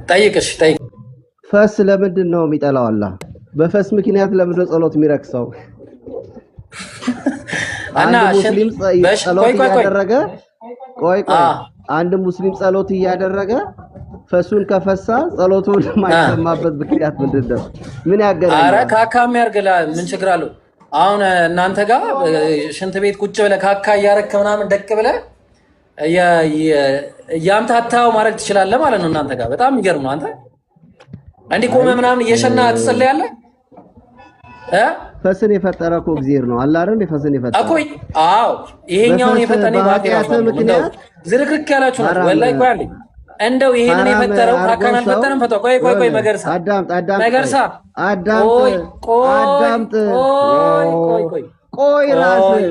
ጠይቅሽ ጠይቅ ፈስ ለምንድን ነው የሚጠላው አላህ? በፈስ ምክንያት ለምንድን ነው ጸሎት የሚረክሰው? እና አንድ ሙስሊም ጸሎት እያደረገ ቆይ አንድ ሙስሊም ጸሎት እያደረገ ፈሱን ከፈሳ ጸሎቱን የማይሰማበት ምክንያት ምንድን ነው? ምን ያገናኛል? ኧረ ካካም ያርግላ ምን ችግር አለው? አሁን እናንተ ጋር ሽንት ቤት ቁጭ ብለህ ካካ እያረክ ምናምን ደቅ ብለህ ያምታታው ማድረግ ትችላለህ ማለት ነው። እናንተ ጋር በጣም የሚገርም ነው። አንተ እንዲህ ቆመህ ምናምን እየሸና ትጸልያለህ። ፈስን የፈጠረ እኮ እግዚአብሔር ነው አላህ አይደል? ፈስን የፈጠረ እኮ አዎ፣ ይሄኛውን የፈጠነ ባቂራፍ ነው። ዝርክርክ ያላችሁ ነው ወላሂ። ቆይ አለኝ እንደው ይሄንን የፈጠረው ካካን አልፈጠረም። ፈጠው ቆይ መገርሳ መገርሳ ቆይ ራስህ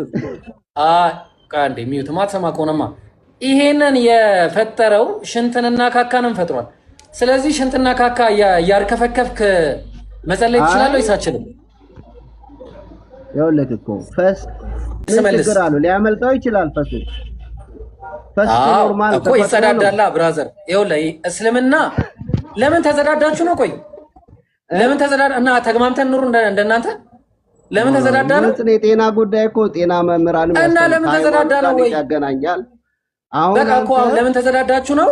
አንዴ ሚዩት ማትሰማ ከሆነማ ይሄንን የፈጠረው ሽንትንና ካካንም ፈጥሯል። ስለዚህ ሽንትና ካካ እያርከፈከፍክ መጸለይ ትችላለህ ወይስ አትችልም? ይኸውልህ እኮ ፈስ ችግር አለው ሊያመልጠው ይችላል። ፈስ ኖርማል እኮ ይጸዳዳላ ብራዘር። ይኸውልህ እስልምና ለምን ተዘዳዳችሁ ነው? ቆይ ለምን ተዘዳዳ እና ተግማምተን ኑሩ እንደናንተ ለምን ተዘዳዳ ነው? የጤና ጉዳይ እኮ ጤና መምህራን እና ለምን ተዘዳዳ ነው ወይ ያገናኛል? በቃ እኮ ለምን ተዘዳዳችሁ ነው?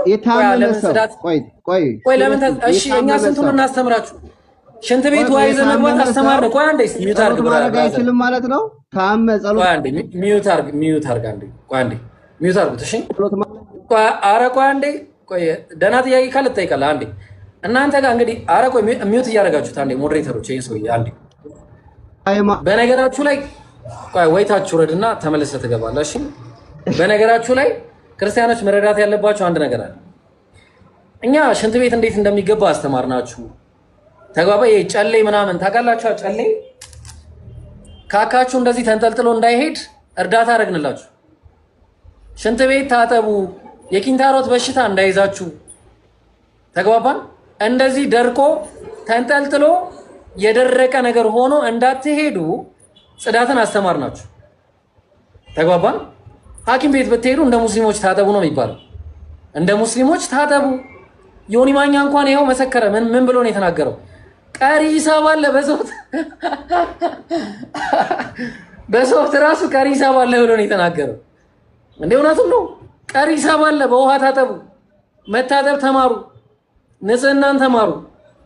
ቆይ ለምን እሺ፣ እኛ ስንቱን እናስተምራችሁ? ሽንት ቤት ዋይ ዘመግባት አስተማር ነው። ቆይ አንዴ ሚዩት አርግ ብራዘር አይችልም ማለት ነው። ታመ ጸሎት ቆይ አንዴ ሚዩት አርግ አንዴ ቆይ አንዴ ሚዩት አርጉት። እሺ ኧረ ቆይ አንዴ ቆይ ደህና ጥያቄ ካለ ትጠይቃለህ። አንዴ እናንተ ጋር እንግዲህ ኧረ ቆይ ሚዩት እያደረጋችሁት አንዴ ሞዴሬተሮች ይሄን ሰውዬ አንዴ በነገራችሁ ላይ ቆይ ወይታችሁ ረድና ተመለሰ ትገባለህ። እሺ በነገራችሁ ላይ ክርስቲያኖች መረዳት ያለባችሁ አንድ ነገር አለ። እኛ ሽንት ቤት እንዴት እንደሚገባ አስተማርናችሁ። ተግባባ። ጨሌ ምናምን ታውቃላችሁ። ጨሌ ካካችሁ እንደዚህ ተንጠልጥሎ እንዳይሄድ እርዳታ አደረግንላችሁ። ሽንት ቤት ታጠቡ፣ የኪንታሮት በሽታ እንዳይዛችሁ። ተግባባን። እንደዚህ ደርቆ ተንጠልጥሎ የደረቀ ነገር ሆኖ እንዳትሄዱ ጽዳትን አስተማርናችሁ። ተግባባን። ሐኪም ቤት ብትሄዱ እንደ ሙስሊሞች ታጠቡ ነው የሚባለው። እንደ ሙስሊሞች ታጠቡ። ዮኒ ማኛ እንኳን ይኸው መሰከረ። ምን ብሎ ነው የተናገረው? ቀሪ ሂሳብ አለ በሶፍት ራሱ ቀሪ ሂሳብ አለ ብሎ ነው የተናገረው። እንደ እውነቱም ነው። ቀሪ ሂሳብ አለ። በውሃ ታጠቡ፣ መታጠብ ተማሩ፣ ንጽህናን ተማሩ።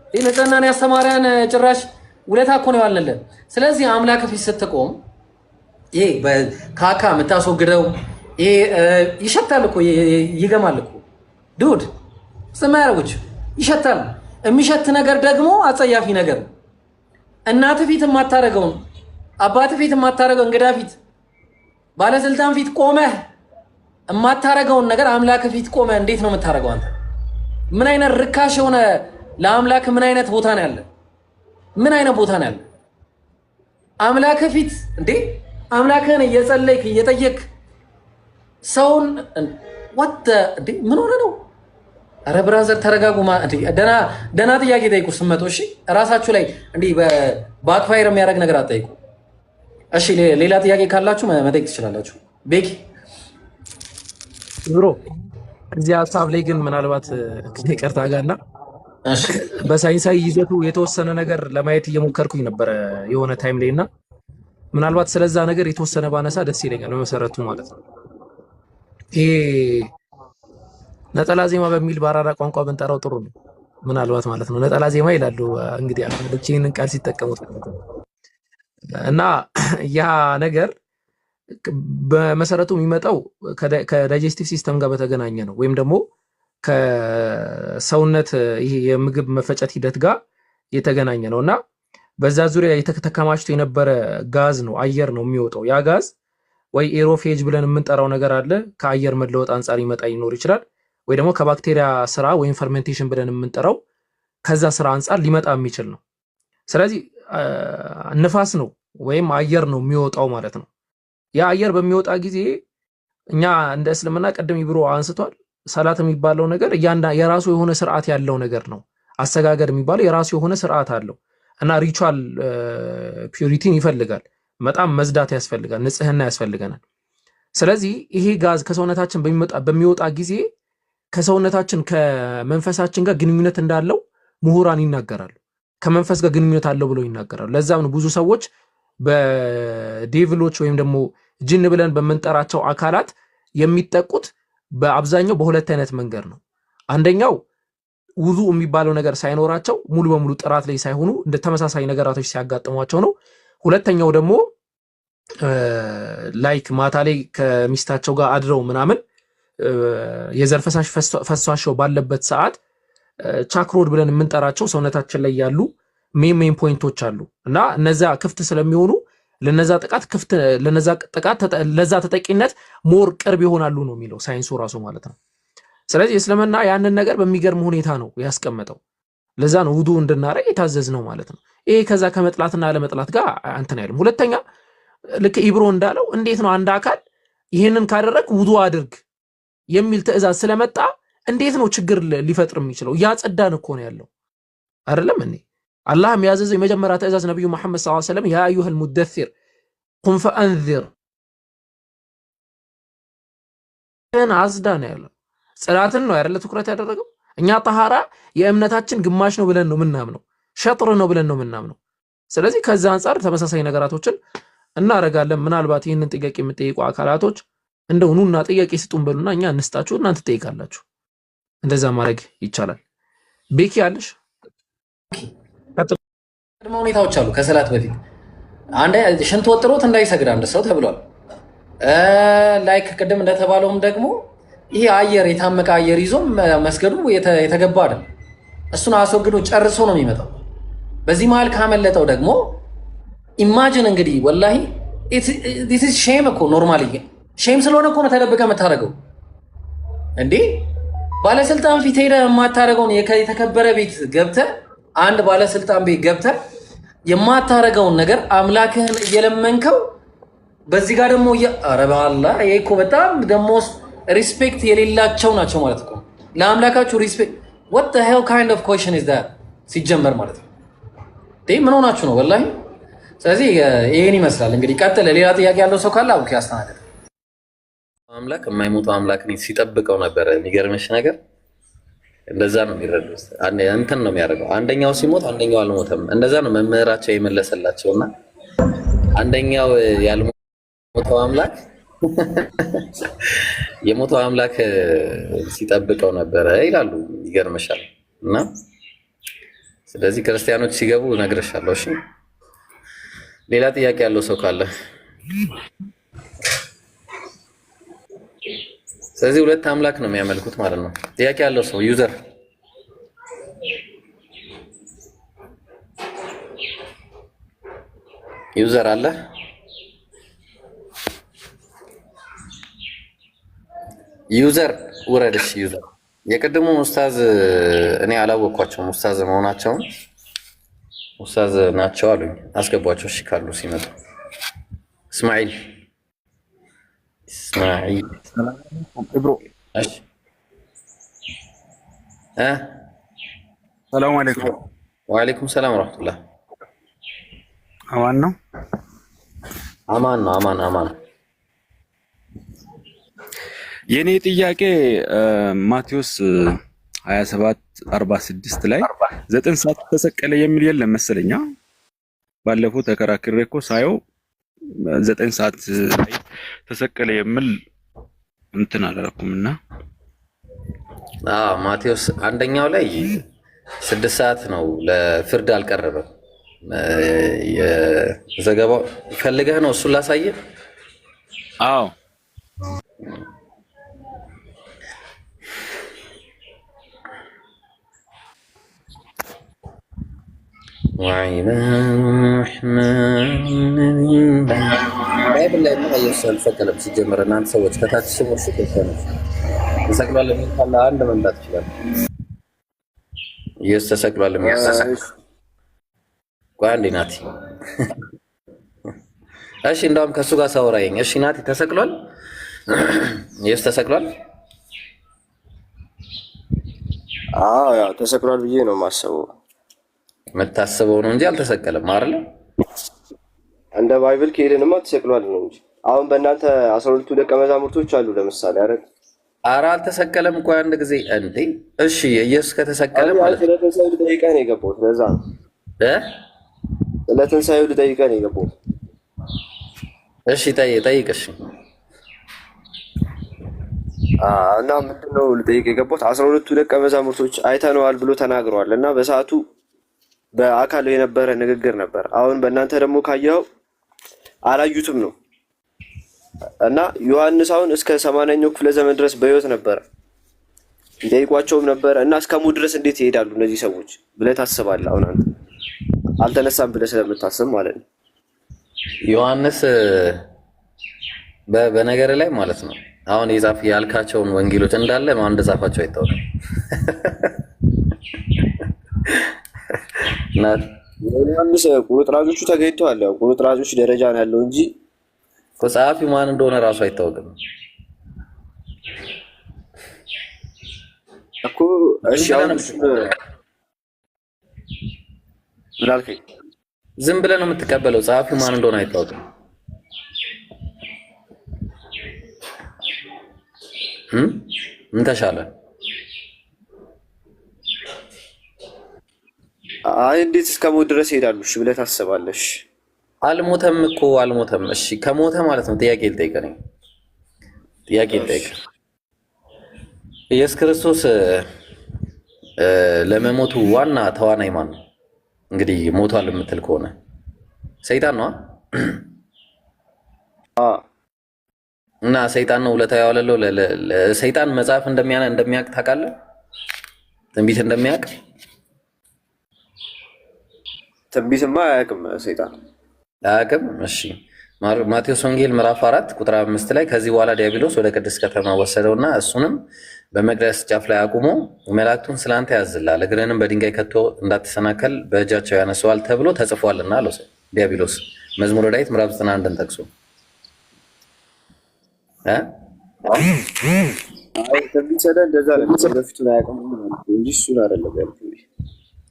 ይህ ንጽህናን ያስተማሪያን ጭራሽ ውለታ እኮ ነው ያልንልን። ስለዚህ አምላክ ፊት ስትቆም ይሄ በካካ የምታስወግደው ይሄ ይሸታል እኮ ይገማል እኮ ዱድ ስማያረጉች ይሸታል። የሚሸት ነገር ደግሞ አጸያፊ ነገር እናት ፊት የማታረገውን አባት ፊት የማታረገው እንግዳ ፊት ባለስልጣን ፊት ቆመህ የማታረገውን ነገር አምላክ ፊት ቆመህ እንዴት ነው የምታረገው? አንተ ምን አይነት ርካሽ የሆነ ለአምላክ ምን አይነት ቦታ ነው ያለ? ምን አይነት ቦታ ነው ያለ? አምላክ ፊት እንዴ አምላክህን እየጸለይክ እየጠየቅ ሰውን ወጥ እንዴ ምን ሆነ ነው? አረ ብራዘር ተረጋጉ። ደህና ጥያቄ ጠይቁ ስመጡ። እሺ እራሳችሁ ላይ እንዲህ በባክፋየር የሚያደርግ ነገር አትጠይቁ። እሺ ሌላ ጥያቄ ካላችሁ መጠየቅ ትችላላችሁ። ቤኪ ብሮ እዚህ ሀሳብ ላይ ግን ምናልባት ይቅርታ ጋርና በሳይንሳዊ ይዘቱ የተወሰነ ነገር ለማየት እየሞከርኩኝ ነበረ የሆነ ታይም ላይ እና ምናልባት ስለዛ ነገር የተወሰነ ባነሳ ደስ ይለኛል። በመሰረቱ ማለት ነው ይሄ ነጠላ ዜማ በሚል በአራዳ ቋንቋ ብንጠራው ጥሩ ነው። ምናልባት ማለት ነው ነጠላ ዜማ ይላሉ እንግዲህ አሁን ይህንን ቃል ሲጠቀሙት እና ያ ነገር በመሰረቱ የሚመጣው ከዳይጀስቲቭ ሲስተም ጋር በተገናኘ ነው፣ ወይም ደግሞ ከሰውነት ይሄ የምግብ መፈጨት ሂደት ጋር የተገናኘ ነው እና በዛ ዙሪያ የተከማችቶ የነበረ ጋዝ ነው፣ አየር ነው የሚወጣው። ያ ጋዝ ወይ ኤሮፌጅ ብለን የምንጠራው ነገር አለ፣ ከአየር መለወጥ አንጻር ይመጣ ይኖር ይችላል፣ ወይ ደግሞ ከባክቴሪያ ስራ ወይም ፈርሜንቴሽን ብለን የምንጠራው ከዛ ስራ አንጻር ሊመጣ የሚችል ነው። ስለዚህ ንፋስ ነው ወይም አየር ነው የሚወጣው ማለት ነው። ያ አየር በሚወጣ ጊዜ እኛ እንደ እስልምና ቀደም ይብሮ አንስቷል፣ ሰላት የሚባለው ነገር የራሱ የሆነ ስርዓት ያለው ነገር ነው። አሰጋገድ የሚባለው የራሱ የሆነ ስርዓት አለው እና ሪቹዋል ፒዩሪቲን ይፈልጋል። በጣም መዝዳት ያስፈልጋል፣ ንጽህና ያስፈልገናል። ስለዚህ ይሄ ጋዝ ከሰውነታችን በሚወጣ ጊዜ ከሰውነታችን ከመንፈሳችን ጋር ግንኙነት እንዳለው ምሁራን ይናገራሉ። ከመንፈስ ጋር ግንኙነት አለው ብለው ይናገራሉ። ለዛም ነው ብዙ ሰዎች በዴቪሎች ወይም ደግሞ ጂን ብለን በመንጠራቸው አካላት የሚጠቁት በአብዛኛው በሁለት አይነት መንገድ ነው። አንደኛው ውዱ የሚባለው ነገር ሳይኖራቸው ሙሉ በሙሉ ጥራት ላይ ሳይሆኑ እንደ ተመሳሳይ ነገራቶች ሲያጋጥሟቸው ነው። ሁለተኛው ደግሞ ላይክ ማታ ላይ ከሚስታቸው ጋር አድረው ምናምን የዘር ፈሳሽ ፈሷቸው ባለበት ሰዓት ቻክሮድ ብለን የምንጠራቸው ሰውነታችን ላይ ያሉ ሜን ፖይንቶች አሉ እና እነዛ ክፍት ስለሚሆኑ ለነዛ ጥቃት ለዛ ተጠቂነት ሞር ቅርብ ይሆናሉ ነው የሚለው ሳይንሱ ራሱ ማለት ነው። ስለዚህ እስልምና ያንን ነገር በሚገርም ሁኔታ ነው ያስቀመጠው። ለዛ ነው ውዱ እንድናረግ የታዘዝ ነው ማለት ነው። ይሄ ከዛ ከመጥላትና ለመጥላት ጋር እንትን አይልም። ሁለተኛ ልክ ኢብሮ እንዳለው እንዴት ነው አንድ አካል ይሄንን ካደረግ ውዱ አድርግ የሚል ትዕዛዝ ስለመጣ እንዴት ነው ችግር ሊፈጥር የሚችለው? ያጸዳን እኮ ነው ያለው አይደለም እንዴ? አላህ የሚያዘዘው የመጀመሪያ ትዕዛዝ ነብዩ መሐመድ ሰለላሁ ዐለይሂ ወሰለም ያ አዩሀል ሙደሲር ቁም ፈአንዚር አዝዳ ነው ያለው። ጽላትን ነው አይደለ ትኩረት ያደረገው። እኛ ጠሃራ የእምነታችን ግማሽ ነው ብለን ነው ምናምነው፣ ሸጥር ነው ብለን ነው ምናምነው። ስለዚህ ከዛ አንፃር ተመሳሳይ ነገራቶችን እናረጋለን። ምናልባት ይህንን ጥያቄ የምትጠይቁ አካላቶች እንደው ኑና ጥያቄ ስጡን በሉና እኛ እንስጣችሁ፣ እናንተ ትጠይቃላችሁ። እንደዛ ማድረግ ይቻላል። ቤኪ አለሽ? ቅድመ ሁኔታዎች አሉ ከሰላት በፊት አንድ ሽንት ወጥሮት እንዳይሰግድ አንድ ሰው ተብሏል። ላይክ ቅድም እንደተባለውም ደግሞ ይሄ አየር የታመቀ አየር ይዞ መስገዱ የተገባ አይደለም። እሱን አስወግዶ ጨርሶ ነው የሚመጣው። በዚህ መሃል ካመለጠው ደግሞ ኢማጂን እንግዲህ ወላሂ this is shame እኮ ኖርማሊ ሼም ስለሆነ እኮ ነው ተደብቀህ የምታደርገው እንዴ። ባለስልጣን ፊት ሄደህ የማታደርገውን የተከበረ ቤት ገብተህ አንድ ባለስልጣን ቤት ገብተህ የማታደርገውን ነገር አምላክህን እየለመንከው በዚህ ጋር ደግሞ ኧረ በአላህ ይሄ እኮ በጣም ደግሞ ሪስፔክት የሌላቸው ናቸው ማለት እኮ ለአምላካችሁ ሪስፔክት what the hell kind of question is that ሲጀመር ማለት ነው። ምን ሆናችሁ ነው ወላሂ። ስለዚህ ይሄን ይመስላል እንግዲህ። ቀጥል። ሌላ ጥያቄ ያለው ሰው ካለ አውቄ ያስተናግድ። አምላክ የማይሞተው አምላክ ሲጠብቀው ነበር። የሚገርምሽ ነገር እንደዛ ነው የሚረዱት። እንትን ነው የሚያደርገው። አንደኛው ሲሞት አንደኛው አልሞተም። እንደዛ ነው መምህራቸው የመለሰላቸውና አንደኛው ያልሞተው አምላክ የሞተው አምላክ ሲጠብቀው ነበረ ይላሉ። ይገርምሻል። እና ስለዚህ ክርስቲያኖች ሲገቡ እነግርሻለሁ። እሺ፣ ሌላ ጥያቄ ያለው ሰው ካለ። ስለዚህ ሁለት አምላክ ነው የሚያመልኩት ማለት ነው። ጥያቄ ያለው ሰው ዩዘር አለ? ዩዘር ውረድሽ። ዩዘር የቅድሙ ኡስታዝ እኔ አላወቅኳቸውም። ኡስታዝ መሆናቸውን ኡስታዝ ናቸው አሉኝ። አስገቧቸው እሺ ካሉ ሲመጡ። እስማኤል ኢብሮ እሺ። ሰላም አለይኩም። ወአለይኩም ሰላም ወራህመቱላህ። አማን ነው? አማን ነው። አማን። የኔ ጥያቄ ማቴዎስ 27:46 ላይ 9 ሰዓት ተሰቀለ የሚል የለም መሰለኛ። ባለፈው ተከራክሬ እኮ ሳየው 9 ሰዓት ላይ ተሰቀለ የሚል እንትን አላልኩምና። ማቴዎስ አንደኛው ላይ 6 ሰዓት ነው። ለፍርድ አልቀረበም። የዘገባው ፈልገህ ነው እሱን ላሳየህ? አዎ ባይብል ላይ ነው ኢየሱስ አልሰቀለም። ሲጀመር እናንተ ሰዎች ከታች ስሙ ተሰቀለ ተሰቅሏል የሚል ካለ አንድ መምጣት ይችላል። ኢየሱስ ተሰቅሏል የሚል ቋንዴ ናቲ። እሺ እንደውም ከሱ ጋር ሳወራኝ። እሺ ናቲ ተሰቅሏል? ኢየሱስ ተሰቅሏል? አዎ ያው ተሰቅሏል ብዬ ነው የማስበው። መታሰበው ነው እንጂ አልተሰቀለም አይደል? እንደ ባይብል ከሄድንማ ተሰቅሏል ነው እንጂ። አሁን በእናንተ 12ቱ ደቀ መዛሙርቶች አሉ ለምሳሌ አይደል? ኧረ አልተሰቀለም እኮ አንድ ጊዜ እንዴ። እሺ ኢየሱስ ከተሰቀለ ማለት ስለ ትንሣኤው ልጠይቀህ ነው የገባሁት። ለዛ ነው ስለ ትንሣኤው ልጠይቀህ ነው የገባሁት። እሺ ጠይቅ። እሺ እና ምንድነው ልጠይቅ የገባሁት 12ቱ ደቀ መዛሙርቶች አይተነዋል ብሎ ተናግረዋል እና በሰዓቱ በአካል የነበረ ንግግር ነበር። አሁን በእናንተ ደግሞ ካየኸው አላዩትም ነው እና ዮሐንስ አሁን እስከ 80ኛው ክፍለ ዘመን ድረስ በሕይወት ነበር፣ ይጠይቋቸውም ነበር እና እስከ ሞት ድረስ እንዴት ይሄዳሉ እነዚህ ሰዎች ብለህ ታስባለህ? አሁን አንተ አልተነሳም ብለህ ስለምታስብ ማለት ነው። ዮሐንስ በነገር ላይ ማለት ነው አሁን የጻፍ ያልካቸውን ወንጌሎች እንዳለ ማን እንደጻፋቸው አይታወቅም። ዮሐንስ ቁርጥራጮቹ ተገኝተዋል። ያው ቁርጥራጮች ደረጃ ነው ያለው እንጂ ጸሐፊው ማን እንደሆነ ራሱ አይታወቅም እኮ። እሺ አሁን ምን አልከኝ? ዝም ብለህ ነው የምትቀበለው። ጸሐፊው ማን እንደሆነ አይታወቅም። ምን ተሻለ? አይ እንዴት እስከ ሞት ድረስ ይሄዳሉ? እሺ ብለህ ታስባለሽ? አልሞተም እኮ አልሞተም። እሺ ከሞተ ማለት ነው ጥያቄ ልጠይቅህ ነኝ። ጥያቄ ልጠይቅህ። ኢየሱስ ክርስቶስ ለመሞቱ ዋና ተዋናይ ማን ነው? እንግዲህ ሞቷል የምትል ከሆነ ሰይጣን ነው እና ሰይጣን ነው ውለታ ያዋለለው። ሰይጣን መጽሐፍ እንደሚያውቅ ታውቃለህ? ትንቢት እንደሚያውቅ ትንቢትማ አያውቅም ሰይጣን አያውቅም። እሺ ማቴዎስ ወንጌል ምዕራፍ 4 ቁጥር 5 ላይ ከዚህ በኋላ ዲያብሎስ ወደ ቅድስት ከተማ ወሰደውና እሱንም በመቅደስ ጫፍ ላይ አቁሞ መላእክቱን ስላንተ ያዝልሃል፣ እግርህንም በድንጋይ ከቶ እንዳትሰናከል በእጃቸው ያነሰዋል ተብሎ ተጽፏልና አለው ዲያብሎስ። መዝሙረ ዳዊት ምዕራፍ 91ን ጠቅሶ ትንቢት ሰደ እንደዛ ነው። በፊቱን አያውቅም እንጂ እሱን አይደለም ያልኩት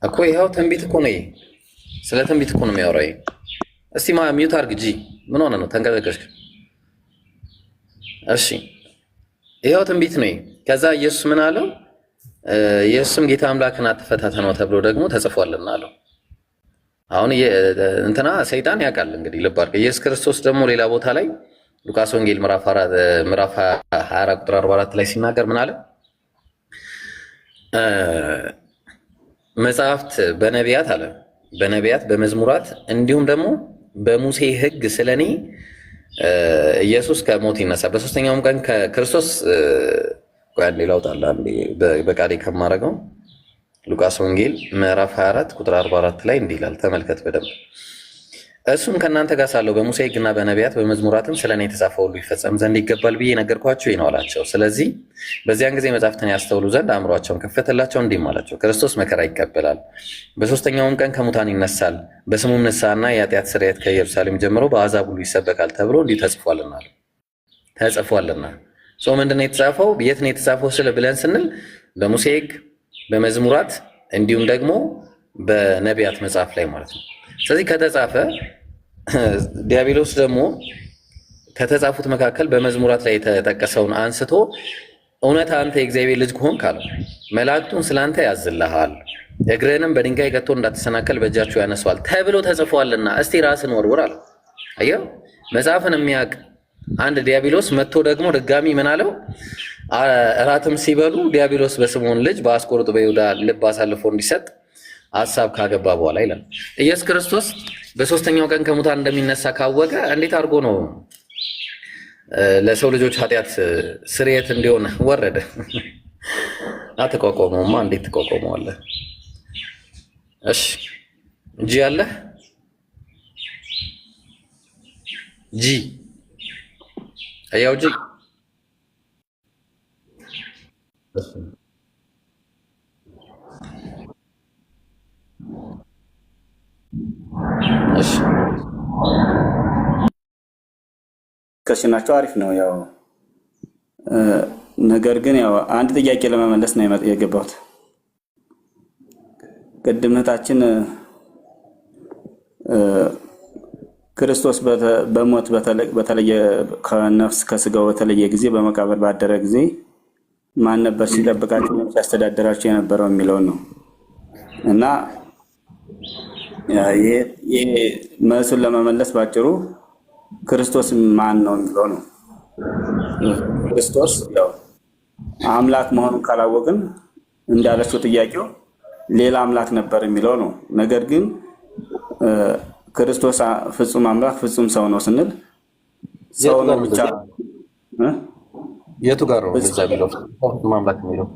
እኮ። ይኸው ትንቢት እኮ ነው። ስለ ትንቢት እኮ ነው የሚያወራው። እስቲ ሚዩት አድርግ ጂ። ምን ሆነ ነው ተንቀጠቀስክ? እሺ ይኸው ትንቢት ነው። ከዛ ኢየሱስ ምን አለው? ኢየሱስም ጌታ አምላክን አትፈታተነው ተብሎ ደግሞ ተጽፏልና አለው። አሁን እንትና ሰይጣን ያውቃል እንግዲህ ልብ አድርግ። ኢየሱስ ክርስቶስ ደግሞ ሌላ ቦታ ላይ ሉቃስ ወንጌል ምዕራፍ 24 ቁጥር 44 ላይ ሲናገር ምን አለ? መጽሐፍት በነቢያት አለ በነቢያት በመዝሙራት እንዲሁም ደግሞ በሙሴ ሕግ ስለኔ ኢየሱስ ከሞት ይነሳ በሶስተኛውም ቀን ከክርስቶስ አንዴ ላውጣላ በቃሌ ከማረገው ሉቃስ ወንጌል ምዕራፍ 24 ቁጥር 44 ላይ እንዲህ ይላል። ተመልከት በደንብ። እሱም ከእናንተ ጋር ሳለሁ በሙሴ ሕግና በነቢያት በመዝሙራትም ስለኔ የተጻፈ ሁሉ ይፈጸም ዘንድ ይገባል ብዬ ነገርኳቸው ነው አላቸው። ስለዚህ በዚያን ጊዜ መጻሕፍትን ያስተውሉ ዘንድ አእምሯቸውን ከፈተላቸው፣ እንዲህም አላቸው ከክርስቶስ መከራ ይቀበላል፣ በሶስተኛውም ቀን ከሙታን ይነሳል፣ በስሙም ንስሐና የኃጢአት ስርየት ከኢየሩሳሌም ጀምሮ በአሕዛብ ሁሉ ይሰበካል ተብሎ እንዲህ ተጽፏልና ተጽፏልና። ሰው ምንድነው የተጻፈው? የት ነው የተጻፈው ብለን ስንል በሙሴ ሕግ በመዝሙራት እንዲሁም ደግሞ በነቢያት መጽሐፍ ላይ ማለት ነው። ስለዚህ ከተጻፈ ዲያብሎስ ደግሞ ከተጻፉት መካከል በመዝሙራት ላይ የተጠቀሰውን አንስቶ እውነት አንተ የእግዚአብሔር ልጅ ከሆንክ አለው መላእክቱን ስላንተ ያዝልሃል፣ እግርህንም በድንጋይ ከቶ እንዳትሰናከል በእጃቸው ያነሷል ተብሎ ተጽፏልና እስቲ ራስን ወርውር አለው። አየው መጽሐፍን የሚያውቅ አንድ ዲያብሎስ መጥቶ ደግሞ ድጋሚ ምን አለው? እራትም ሲበሉ ዲያብሎስ በስምዖን ልጅ በአስቆሮቱ በይሁዳ ልብ አሳልፎ እንዲሰጥ ሀሳብ ካገባ በኋላ ይላል። ኢየሱስ ክርስቶስ በሶስተኛው ቀን ከሙታን እንደሚነሳ ካወቀ እንዴት አድርጎ ነው ለሰው ልጆች ኃጢአት ስርየት እንዲሆን ወረደ? አትቋቋመውማ። እንዴት ትቋቋመዋለህ? እሺ ጂ አለ ጂ ያው ጂ ከሽናቸው አሪፍ ነው። ያው ነገር ግን ያው አንድ ጥያቄ ለመመለስ ነው የገባሁት። ቅድም እህታችን ክርስቶስ በሞት በተለየ ከነፍስ ከስጋው በተለየ ጊዜ በመቃብር ባደረ ጊዜ ማን ነበር ሲጠብቃቸው ሲያስተዳድራቸው የነበረው የሚለውን ነው እና ይሄ መልሱን ለመመለስ ባጭሩ ክርስቶስ ማን ነው የሚለው ነው። ክርስቶስ ያው አምላክ መሆኑን ካላወቅን እንዳለችው ጥያቄው ሌላ አምላክ ነበር የሚለው ነው። ነገር ግን ክርስቶስ ፍጹም አምላክ ፍጹም ሰው ነው ስንል ሰው ነው ብቻ የቱ ጋር ነው እንደዛ የሚለው ፍጹም አምላክ የሚለው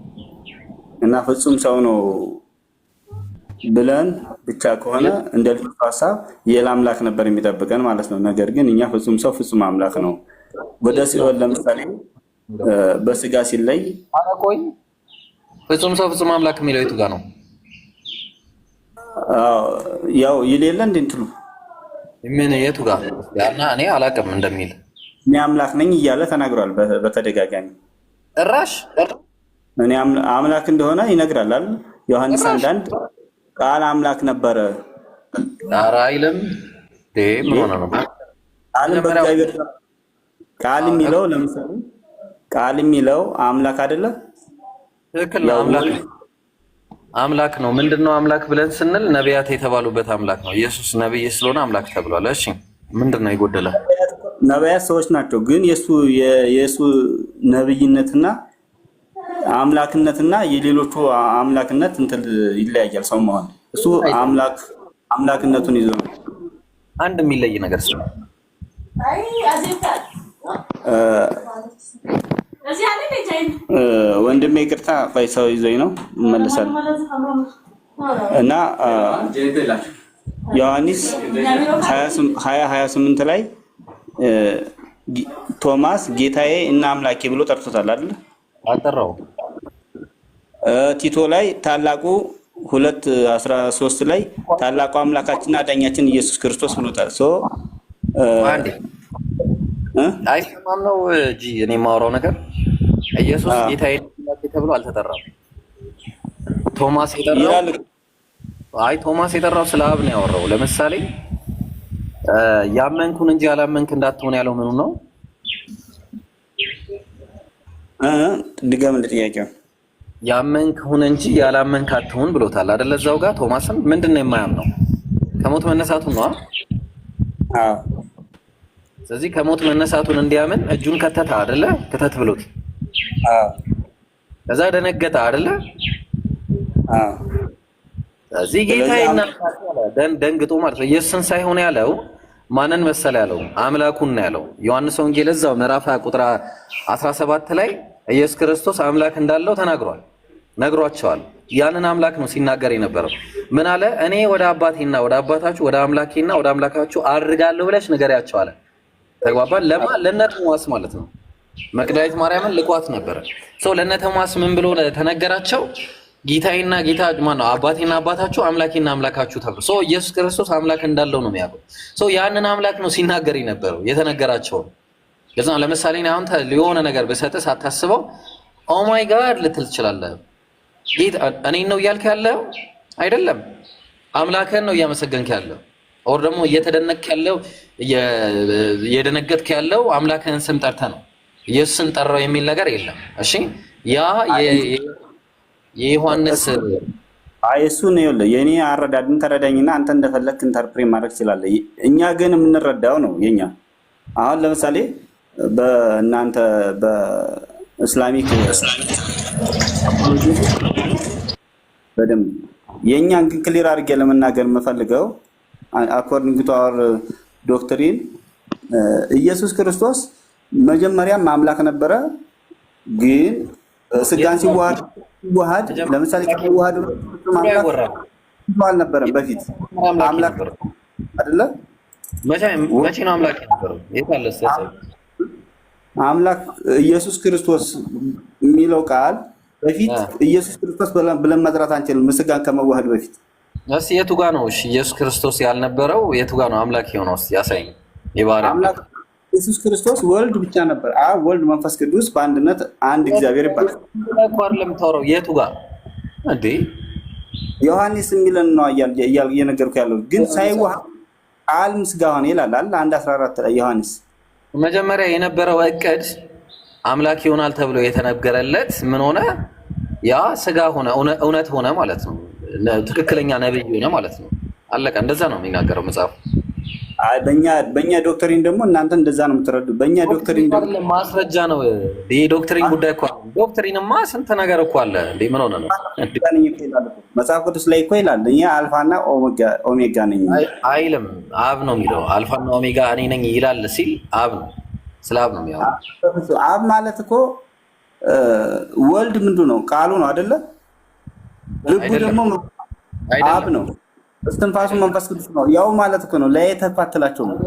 እና ፍጹም ሰው ነው ብለን ብቻ ከሆነ እንደ ልዩ ሐሳብ ሌላ አምላክ ነበር የሚጠብቀን ማለት ነው። ነገር ግን እኛ ፍጹም ሰው ፍጹም አምላክ ነው። ወደ ሲኦል ለምሳሌ በስጋ ሲለይ ቆይ ፍጹም ሰው ፍጹም አምላክ የሚለው የቱ ጋር ነው? ያው ይሌለ እንትሉ ምን የቱ ጋር ያና እኔ አላውቅም እንደሚል እኔ አምላክ ነኝ እያለ ተናግሯል በተደጋጋሚ። እራሽ እኔ አምላክ እንደሆነ ይነግራል አይደል? ዮሐንስ 1:1 ቃል አምላክ ነበረ። ኧረ አይልም ምን ሆነ ነው? ቃል የሚለው ለምሳሌ ቃል የሚለው አምላክ አይደለ? ትክክል ነው። አምላክ ነው። ምንድነው አምላክ ብለን ስንል ነቢያት የተባሉበት አምላክ ነው። ኢየሱስ ነብይ ስለሆነ አምላክ ተብሏል። እሺ ምንድነው የጎደለ? ነቢያት ሰዎች ናቸው፣ ግን የሱ ነብይነትና አምላክነትና የሌሎቹ አምላክነት እንትን ይለያያል። ሰው መሆን እሱ አምላክነቱን ይዞ ነው። አንድ የሚለይ ነገር ስለሆነ ወንድሜ ይቅርታ፣ ቆይ ሰው ይዞኝ ነው እመለሳለሁ። እና ዮሐንስ 20:28 ላይ ቶማስ ጌታዬ እና አምላኬ ብሎ ጠርቶታል አይደል? አጠራው። ቲቶ ላይ ታላቁ 2:13 ላይ ታላቁ አምላካችንና አዳኛችን ኢየሱስ ክርስቶስ ብሎታል። አይሰማም ነው እንጂ እኔ የማወራው ነገር ኢየሱስ ጌታዬ ተብሎ አልተጠራም። ቶማስ የጠራው ስለ አብ ነው ያወራው። ለምሳሌ ያመንኩን እንጂ ያላመንክ እንዳትሆን ያለው ምኑ ነው? ድገም ለጥያቄው። ያመንክ ሁን እንጂ ያላመንክ አትሁን ብሎታል አይደል? እዛው ጋር ቶማስም ምንድነው የማያምነው? ከሞት መነሳቱን ነው። አዎ። ስለዚህ ከሞት መነሳቱን እንዲያምን እጁን ከተታ አይደለ? ከተት ብሎት ከዛ ደነገጠ አይደለ? ስለዚህ ጌታዬና ደንግጦ ማለት ነው። ኢየሱስን ሳይሆን ያለው ማንን መሰለ ያለው? አምላኩን ነው ያለው። ዮሐንስ ወንጌል እዛው ምዕራፍ 20 ቁጥር 17 ላይ ኢየሱስ ክርስቶስ አምላክ እንዳለው ተናግሯል፣ ነግሯቸዋል። ያንን አምላክ ነው ሲናገር የነበረው። ምን አለ? እኔ ወደ አባቴና ወደ አባታችሁ ወደ አምላኬና ወደ አምላካችሁ አድርጋለሁ ብለሽ ንገሪያቸው አለ። ተግባባን? ለነ ቶማስ ማለት ነው። መቅደላዊት ማርያምን ልኳት ነበረ። ለነ ቶማስ ምን ብሎ ተነገራቸው? ጌታዬና ጌታ ማነው? አባቴና አባታችሁ አምላኬና አምላካችሁ ተብሎ ኢየሱስ ክርስቶስ አምላክ እንዳለው ነው የሚያውቀው። ያንን አምላክ ነው ሲናገር የነበረው የተነገራቸው። ለዛ ለምሳሌ አሁን የሆነ ነገር በሰጠ ሳታስበው ኦ ማይ ጋድ ልትል ትችላለህ። ጌታ እኔን ነው እያልክ ያለው አይደለም፣ አምላክህን ነው እያመሰገንክ ያለው። ኦር ደግሞ እየተደነቅክ ያለው እየደነገጥክ ያለው አምላክህን ስም ጠርተህ ነው። ኢየሱስን ጠራው የሚል ነገር የለም። እሺ ያ የዮሐንስ እሱ ነው ይኸውልህ፣ የኔ አረዳድን ተረዳኝና አንተ እንደፈለክ ኢንተርፕሬት ማድረግ ትችላለህ። እኛ ግን የምንረዳው ነው የኛ። አሁን ለምሳሌ በእናንተ በእስላሚክ በደንብ የእኛን ግን ክሊር አድርጌ ለመናገር የምፈልገው አኮርዲንግ ቱ አወር ዶክትሪን ኢየሱስ ክርስቶስ መጀመሪያም አምላክ ነበረ። ግን ስጋን ሲዋሃድ ለምሳሌ ሲዋሃድ አልነበረም በፊት አምላክ አይደለ? መቼ ነው አምላክ የነበረው? የታለሰ አምላክ ኢየሱስ ክርስቶስ የሚለው ቃል በፊት ኢየሱስ ክርስቶስ ብለን መጥራት አንችልም፣ ስጋን ከመዋሃድ በፊት። እሺ የቱ ጋር ነው? እሺ ኢየሱስ ክርስቶስ ያልነበረው የቱ ጋር ነው አምላክ የሆነው? እስቲ ያሳይኝ። የባህሪ አምላክ ኢየሱስ ክርስቶስ ወልድ ብቻ ነበር። አብ ወልድ መንፈስ ቅዱስ በአንድነት አንድ እግዚአብሔር ይባላል። ለምታወራው የቱ ጋር እንዴ? ዮሐንስ የሚለን ነው እየነገርኩህ ያለው። ግን ሳይዋሃድ ቃልም ሥጋ ሆነ ይላል 1:14 ላይ ዮሐንስ። መጀመሪያ የነበረው እቅድ አምላክ ይሆናል ተብሎ የተነገረለት ምን ሆነ? ያ ስጋ ሆነ፣ እውነት ሆነ ማለት ነው። ትክክለኛ ነብይ ሆነ ማለት ነው። አለቀ። እንደዛ ነው የሚናገረው መጽሐፉ። አይ በእኛ ዶክትሪን ደግሞ እናንተ እንደዛ ነው የምትረዱ። በእኛ ዶክትሪን ደግሞ ማስረጃ ነው። ይሄ ዶክትሪን ጉዳይ እኮ ዶክትሪንማ ስንት ነገር እኮ አለ እንዴ! ምን ሆነ ነው? መጽሐፍ ቅዱስ ላይ እኮ ይላል እኔ አልፋና ኦሜጋ ነኝ አይልም። አብ ነው የሚለው። አልፋና ኦሜጋ እኔ ነኝ ይላል ሲል አብ ነው። ስለ አብ ነው የሚያወራው። አብ ማለት እኮ ወልድ ምንድን ነው? ቃሉ ነው አይደለ? ልቡ ደግሞ አብ ነው። እስትንፋሱ መንፈስ ቅዱስ ነው። ያው ማለት እኮ ነው። ለየተፋትላቸው ነው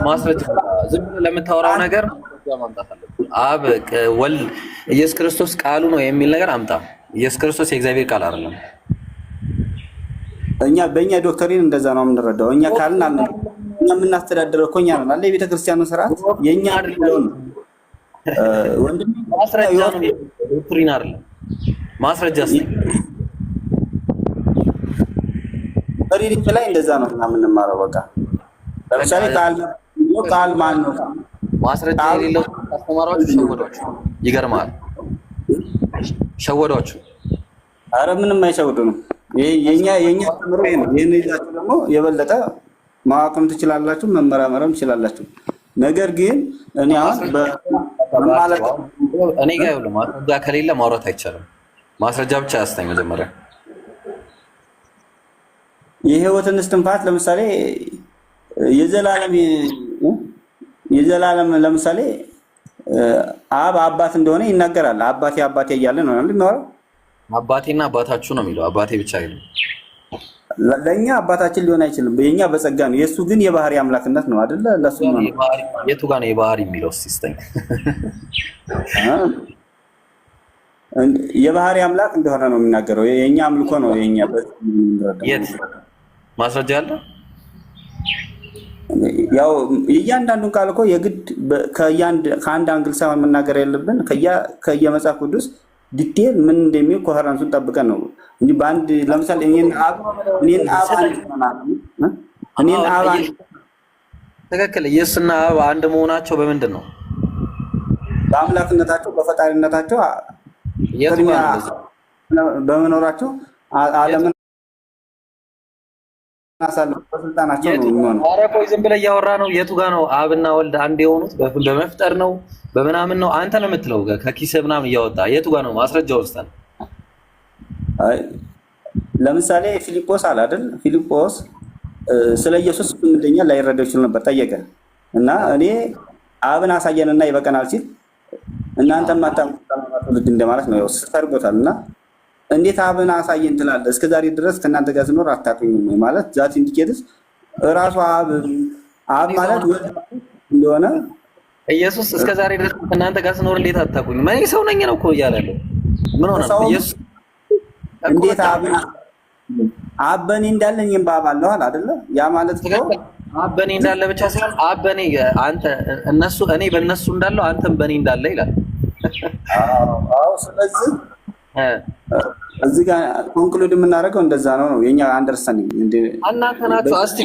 ማስረጃ። ዝም ብለህ ለምታወራው ነገር ማምጣት አለብህ። አብ ወልድ ኢየሱስ ክርስቶስ ቃሉ ነው የሚል ነገር አምጣ። ኢየሱስ ክርስቶስ የእግዚአብሔር ቃል አይደለም። በእኛ ዶክትሪን እንደዛ ነው የምንረዳው። እኛ ካልን እኛ የምናስተዳድረው እኮ እኛ ነን አለ የቤተክርስቲያኑ ስርዓት የኛ አይደለም። ወንድም ማስረጃ ነው፣ ዶክትሪን አይደለም። ማስረጃ ሪዲንግ ላይ እንደዛ ነው የምንማረው። በቃ ለምሳሌ ቃል ማን ነው? ማስረጃ የሌለው አስተማሪዎች ሸወዷችሁ። ይገርማል፣ ሸወዷችሁ። አረ ምንም አይሸወዱንም። የኛ አስተምሮ ይሄ ነው። ይሄን ይዛችሁ ደግሞ የበለጠ ማወቅም ትችላላችሁ፣ መመራመርም ትችላላችሁ። ነገር ግን እኔ አሁን በማለት እኔ ጋር ይኸውልህ ማስረጃ ከሌለ ማውራት አይቻልም። ማስረጃ ብቻ ያስታኝ መጀመሪያ የህይወትን እስትንፋስ ለምሳሌ የዘላለም ለምሳሌ አብ አባት እንደሆነ ይናገራል። አባቴ እያለ ነው የሚያወራው። አባቴና አባታችሁ ነው የሚለው። አባቴ ብቻ አይደለም። ለኛ አባታችን ሊሆን አይችልም። የኛ በጸጋ ነው። የሱ ግን የባህሪ አምላክነት ነው አይደለ? ለሱ ነው። የቱ ጋር ነው የባህሪ የሚለው? ሲስተኝ የባህሪ አምላክ እንደሆነ ነው የሚናገረው። የኛ አምልኮ ነው የኛ የት ማስረጃ አለ? ያው እያንዳንዱን ቃል እኮ የግድ ከአንድ አንግል ሳይሆን መናገር ያለብን ከየመጽሐፍ ቅዱስ ዲቴል ምን እንደሚል ኮሄረንሱን ጠብቀን ነው እንጂ በአንድ ለምሳሌ እኔን አብ ትክክል። ኢየሱስና አብ አንድ መሆናቸው በምንድን ነው? በአምላክነታቸው በፈጣሪነታቸው በመኖራቸው ዓለምን በስልጣናቸው ነው የሚሆነው። ኧረ ቆይ ዝም ብለህ እያወራ ነው። የቱ ጋር ነው አብና ወልድ አንድ የሆኑት? በመፍጠር ነው በምናምን ነው አንተ ነው የምትለው። ከኪስህ ምናምን እያወጣ የቱ ጋር ነው? ማስረጃው ውስጥ ለምሳሌ ፊልጶስ አለ አይደል? ፊልጶስ ስለ ኢየሱስ ምንደኛ ላይረዳው ይችል ነበር፣ ጠየቀ እና እኔ አብን አሳየንና ይበቀናል ሲል እናንተ ማታምቁት እንደማለት ነው። ሰርጎታል እና እንዴት አብን አሳየን ትላለህ? እስከዛሬ ድረስ ከእናንተ ጋር ስኖር አታውቁኝም ማለት ዛት ኢንዲኬትስ ራሱ አብ ማለት ወልድ እንደሆነ ኢየሱስ እስከዛሬ ድረስ ከእናንተ ጋር ስኖር እንዴት አታውቁኝም? እኔ ሰው ነኝ ነው እኮ እያለ ያለው። ምን ሆነ ኢየሱስ? እንዴት አብ በእኔ እንዳለ እኔም በአብ አለሁ አይደለ? ያ ማለት ነው አብ በእኔ እንዳለ ብቻ ሳይሆን አብ በእኔ አንተ እነሱ እኔ በእነሱ እንዳለው አንተም በእኔ እንዳለ ይላል። አዎ ስለዚህ እዚህ ጋር ኮንክሉድ የምናደርገው እንደዛ ነው የኛ አንደርስታንዲንግ። እናንተ ናችሁ። እስቲ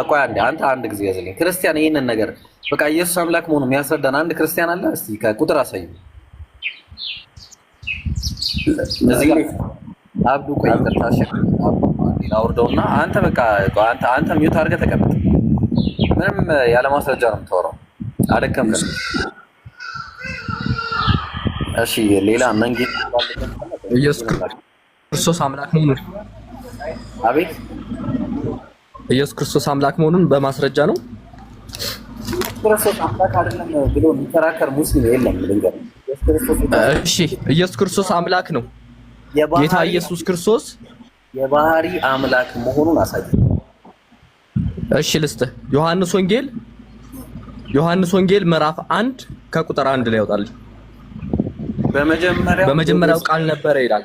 ቆይ አንተ አንድ ጊዜ ያዘልኝ ክርስቲያን ይሄንን ነገር በቃ ኢየሱስ አምላክ መሆኑን የሚያስረዳን አንድ ክርስቲያን አለ? እስቲ ከቁጥር አሳዩ። እዚህ ጋር አብዱ ቆይ ተርታሽ አውርደውና አንተ በቃ አንተ ሚውት አድርገህ ተቀመጥ። ምንም ያለ ማስረጃ ነው የምታወራው። አደከምከን። እሺ ሌላ መንጌ ኢየሱስ ክርስቶስ አምላክ መሆኑን አቤት ኢየሱስ ክርስቶስ አምላክ መሆኑን በማስረጃ ነው። ክርስቶስ አምላክ አይደለም ብሎ የሚከራከር ሙስሊም የለም። ልንገር እሺ ኢየሱስ ክርስቶስ አምላክ ነው። ጌታ ኢየሱስ ክርስቶስ የባህሪ አምላክ መሆኑን አሳየ። እሺ ልስጥህ። ዮሐንስ ወንጌል ምዕራፍ 1 ከቁጥር 1 ላይ ያወጣል። በመጀመሪያው ቃል ነበረ ይላል።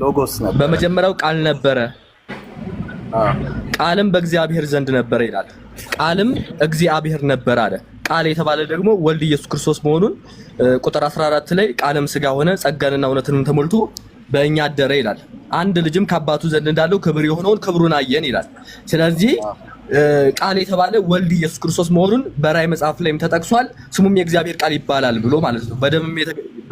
ሎጎስ ነበር። በመጀመሪያው ቃል ነበረ፣ ቃልም በእግዚአብሔር ዘንድ ነበረ ይላል። ቃልም እግዚአብሔር ነበር አለ። ቃል የተባለ ደግሞ ወልድ ኢየሱስ ክርስቶስ መሆኑን ቁጥር 14 ላይ ቃልም ሥጋ ሆነ ጸጋንና እውነትንም ተሞልቶ በእኛ አደረ ይላል። አንድ ልጅም ከአባቱ ዘንድ እንዳለው ክብር የሆነውን ክብሩን አየን ይላል። ስለዚህ ቃል የተባለ ወልድ ኢየሱስ ክርስቶስ መሆኑን በራእይ መጽሐፍ ላይም ተጠቅሷል። ስሙም የእግዚአብሔር ቃል ይባላል ብሎ ማለት ነው።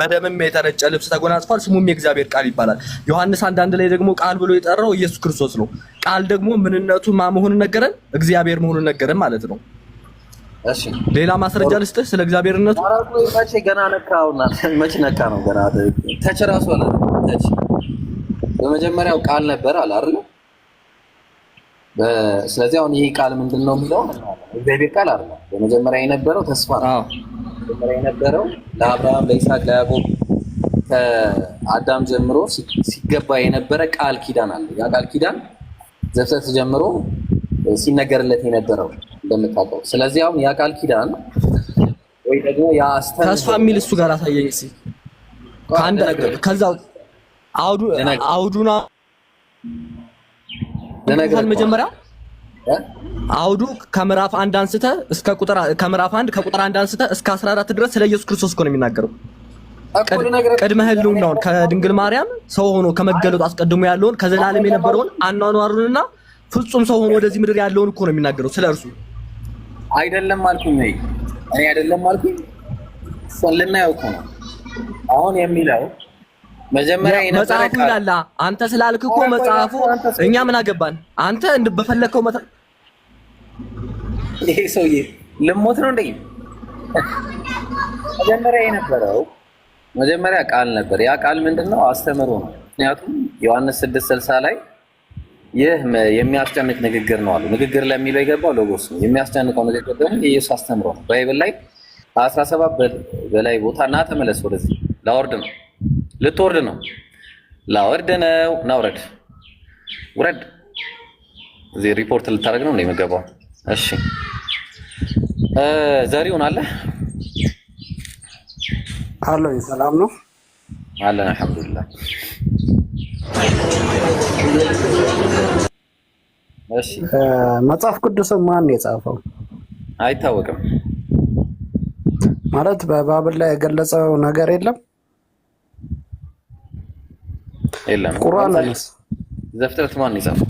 በደምም የተረጨ ልብስ ተጎናጽፏል፣ ስሙም የእግዚአብሔር ቃል ይባላል። ዮሐንስ 1:1 ላይ ደግሞ ቃል ብሎ የጠራው ኢየሱስ ክርስቶስ ነው። ቃል ደግሞ ምንነቱ መሆኑን ነገረን፣ እግዚአብሔር መሆኑን ነገረን ማለት ነው። እሺ ሌላ ማስረጃ ልስጥህ ስለ እግዚአብሔርነቱ። መቼ ገና ነካውና መቼ ነካ ነው ገና ተቸራሱ አለ። በመጀመሪያው ቃል ነበር አለ አይደል? ስለዚህ አሁን ይሄ ቃል ምንድነው የሚለው? እግዚአብሔር ቃል አይደል? በመጀመሪያ የነበረው ተስፋ ነው። በመጀመሪያ የነበረው ለአብርሃም፣ ለይስሐቅ፣ ለያዕቆብ ከአዳም ጀምሮ ሲገባ የነበረ ቃል ኪዳን አለ። ያ ቃል ኪዳን ዘፍጥረት ጀምሮ ሲነገርለት የነበረው እንደምታውቀው። ስለዚህ አሁን ያ ቃል ኪዳን ወይ ደግሞ ያ ተስፋ የሚል እሱ ጋር አሳየኝ እስኪ ከዛው አውዱና መጀመሪያ አውዱ ከምዕራፍ 1 አንስተ እስከ ቁጥር ከምዕራፍ 1 ከቁጥር 1 አንስተ እስከ 14 ድረስ ስለ ኢየሱስ ክርስቶስ እኮ ነው የሚናገረው። ቅድመ ሕልውናውን ከድንግል ማርያም ሰው ሆኖ ከመገለጡ አስቀድሞ ያለውን ከዘላለም የነበረውን አኗኗሩንና ፍጹም ሰው ሆኖ ወደዚህ ምድር ያለውን እኮ ነው የሚናገረው። ስለርሱ አይደለም አልኩኝ ወይ እኔ አይደለም አልኩኝ። ስለናየው እኮ ነው አሁን የሚለው መጀመሪያ የነበረ መጽሐፉ ይላል። አንተ ስላልክ እኮ መጽሐፉ እኛ ምን አገባን? አንተ በፈለከው ይሄ ሰውዬ ልሞት ነው እንዴ? መጀመሪያ የነበረው መጀመሪያ ቃል ነበር። ያ ቃል ምንድነው? አስተምሮ ነው። ምክንያቱም ዮሐንስ 6:60 ላይ ይህ የሚያስጨንቅ ንግግር ነው አሉ። ንግግር ለሚለው የገባው ሎጎስ ነው። የሚያስጨንቀው ንግግር ደግሞ የኢየሱስ አስተምሮ ነው። ባይብል ላይ 17 በላይ ቦታ እና ተመለስ ወደዚህ ላወርድ ነው ልትወርድ ነው ላወርድ ነው ናውረድ ውረድ። እዚህ ሪፖርት ልታደርግ ነው እንደሚገባው። እሺ ዛሬውን አለ አሎ ሰላም ነው አለን አልሐምዱሊላህ። እሺ መጽሐፍ ቅዱስ ማን የጻፈው አይታወቅም። ማለት በባብል ላይ የገለጸው ነገር የለም። የለም። ቁርአን ዘፍጥረት ማን የጻፈው?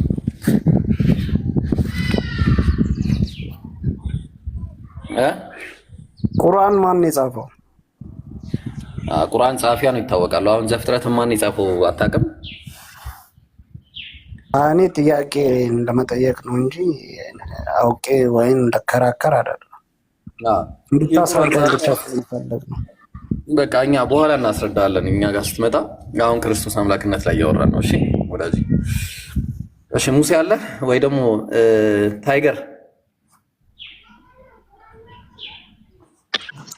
ቁርአን ማን የጻፈው? ቁርአን ጻፊያ ነው ይታወቃል። አሁን ዘፍጥረት ማን የጻፈው አታውቅም? እኔ ጥያቄ ለመጠየቅ ነው እንጂ አውቄ ወይም እንደከራከር አይደለም። እንድታስረዳኝ ብቻ ስለምፈልግ ነው። በቃ እኛ በኋላ እናስረዳለን። እኛ ጋር ስትመጣ አሁን ክርስቶስ አምላክነት ላይ እያወራን ነው። እሺ ወዳጅ። እሺ ሙሴ አለ ወይ ደግሞ ታይገር?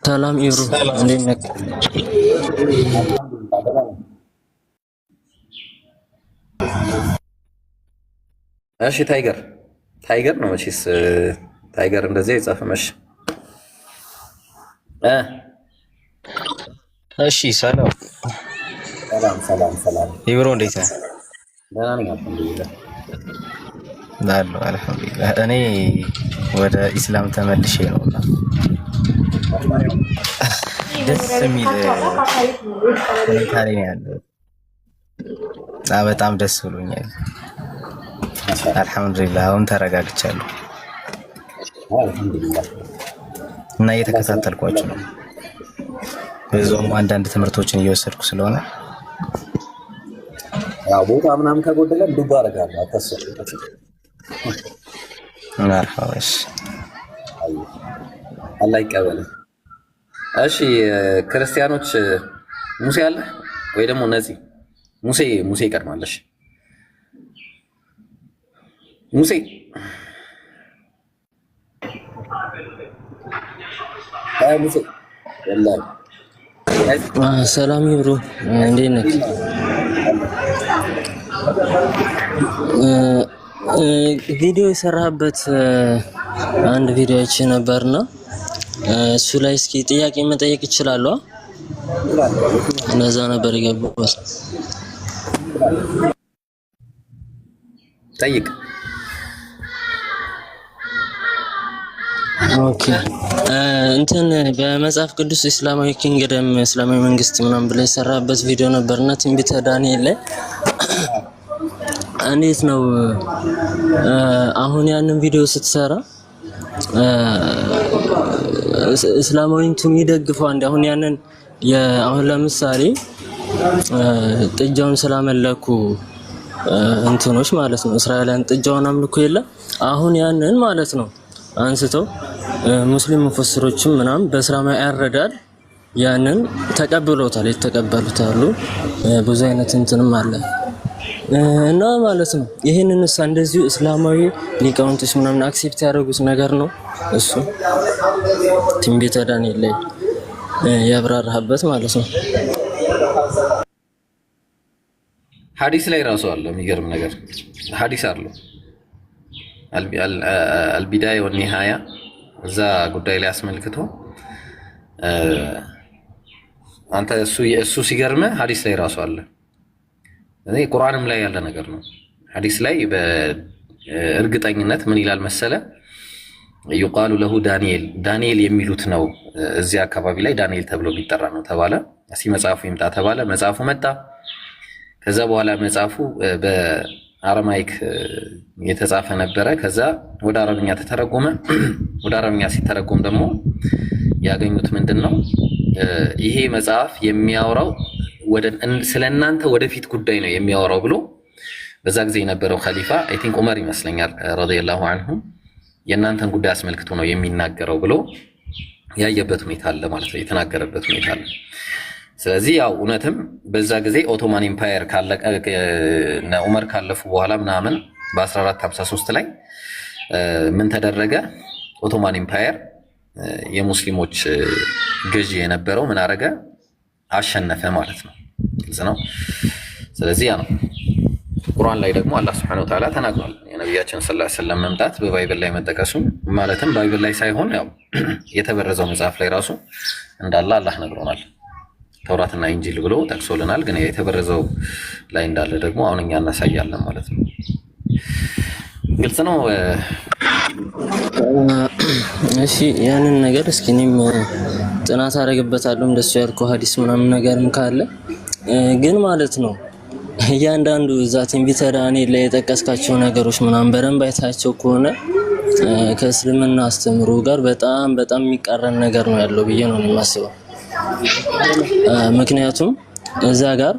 ሰላም ይብሩ፣ እንዴት ነህ? እሺ ታይገር ነው መቼስ ታይገር እንደዚህ አይጻፍም። እሺ እሺ ሰላም ይብሩ፣ እንዴት ነህ? ደህና ነኝ አልሐምዱሊላህ። አልሐምዱሊላህ። እኔ ወደ ኢስላም ተመልሼ ነውና ደስ የሚል ሁኔታ ላይ ነው ያለው። በጣም ደስ ብሎኛል። አልሐምዱሊላህ አሁን ተረጋግቻለሁ እና እየተከታተልኳችሁ ነው። በዛውም አንዳንድ ትምህርቶችን እየወሰድኩ ስለሆነ ያው ቦታ ምናምን ከጎደለ ዱባ አደርጋለሁ። አታስብ። ማርሐባሽ አላህ ይቀበል። እሺ ክርስቲያኖች ሙሴ አለ ወይ ደግሞ ነፂ? ሙሴ ይቀድማለሽ። ሙሴ ሰላም ይብሩ፣ እንዴት ነህ? ቪዲዮ የሰራህበት አንድ ቪዲዮ አይቼ ነበርና እሱ ላይ እስኪ ጥያቄ መጠየቅ ይችላል? እነዛ ነበር የገባሁት። ጠይቅ። ኦኬ እንትን በመጽሐፍ ቅዱስ እስላማዊ ኪንግደም እስላማዊ መንግስት ምናምን ብለ የሰራበት ቪዲዮ ነበርና ትንቢተ ዳንኤል ላይ እንዴት ነው አሁን ያንን ቪዲዮ ስትሰራ እስላማዊ እንትን ይደግፈው አንድ አሁን ያንን አሁን ለምሳሌ ጥጃውን ስላመለኩ እንትኖች ማለት ነው እስራኤላውያን ጥጃውን አምልኮ የለ አሁን ያንን ማለት ነው አንስተው ሙስሊም ሙፈስሮችም ምናምን በእስላማዊ አረዳድ ያንን ተቀብለውታል የተቀበሉታሉ ብዙ አይነት እንትንም አለ እና ማለት ነው ይሄንንስ እንደዚሁ እስላማዊ ሊቃውንቶች ምናምን አክሴፕት ያደረጉት ነገር ነው እሱ ትንቢተ ዳንኤል ላይ ያብራራበት ማለት ነው ሐዲስ ላይ ራሱ አለ የሚገርም ነገር ሐዲስ አለ አልቢዳያ ወኒሃያ እዛ ጉዳይ ላይ አስመልክቶ አንተ እሱ ሲገርም ሐዲስ ላይ ራሱ አለ እኔ ቁርአንም ላይ ያለ ነገር ነው ሐዲስ ላይ በእርግጠኝነት ምን ይላል መሰለ ይقال له ዳንኤል የሚሉት ነው እዚህ አካባቢ ላይ ዳንኤል ተብሎ የሚጠራ ነው ተባለ እስኪ መጽሐፉ ይምጣ ተባለ መጽሐፉ መጣ ከዛ በኋላ መጽሐፉ በአረማይክ የተጻፈ ነበረ ከዛ ወደ አረብኛ ተተረጎመ ወደ አረብኛ ሲተረጎም ደግሞ ያገኙት ምንድነው ይሄ መጽሐፍ የሚያወራው ስለናንተ ወደፊት ጉዳይ ነው የሚያወራው ብሎ በዛ ጊዜ የነበረው ኸሊፋ አይ ቲንክ ዑመር ይመስለኛል ረዲየላሁ ዐንሁ የናንተን ጉዳይ አስመልክቶ ነው የሚናገረው ብሎ ያየበት ሁኔታ አለ ማለት ነው የተናገረበት ሁኔታ አለ ስለዚህ ያው እውነትም በዛ ጊዜ ኦቶማን ኤምፓየር ካለቀ ዑመር ካለፉ በኋላ ምናምን በ1453 ላይ ምን ተደረገ ኦቶማን ኤምፓየር የሙስሊሞች ገዢ የነበረው ምን አረገ አሸነፈ ማለት ነው ግልጽ ነው ስለዚህ ያ ነው ቁርአን ላይ ደግሞ አላህ Subhanahu Wa Ta'ala ተናግሯል የነብያችን ሰለላሁ ዐለይሂ ወሰለም መምጣት በባይብል ላይ መጠቀሱ ማለትም ባይብል ላይ ሳይሆን ያው የተበረዘው መጽሐፍ ላይ ራሱ እንዳለ አላህ ነግሮናል ተውራትና ኢንጂል ብሎ ጠቅሶልናል ግን የተበረዘው ላይ እንዳለ ደግሞ አሁን እኛ እናሳያለን ማለት ነው ግልጽ ነው እሺ ያንን ነገር እስኪ እኔም ጥናት አደርግበታለሁ እንደሱ ያልከው ሐዲስ ምናምን ነገርም ካለ ግን ማለት ነው እያንዳንዱ እዛ ትንቢተ ዳንኤል ላይ የጠቀስካቸው ነገሮች ምናምን በደንብ አይታቸው ከሆነ ከእስልምና አስተምሮ ጋር በጣም የሚቃረን ነገር ነው ያለው ብዬ ነው የማስበው ምክንያቱም እዛ ጋር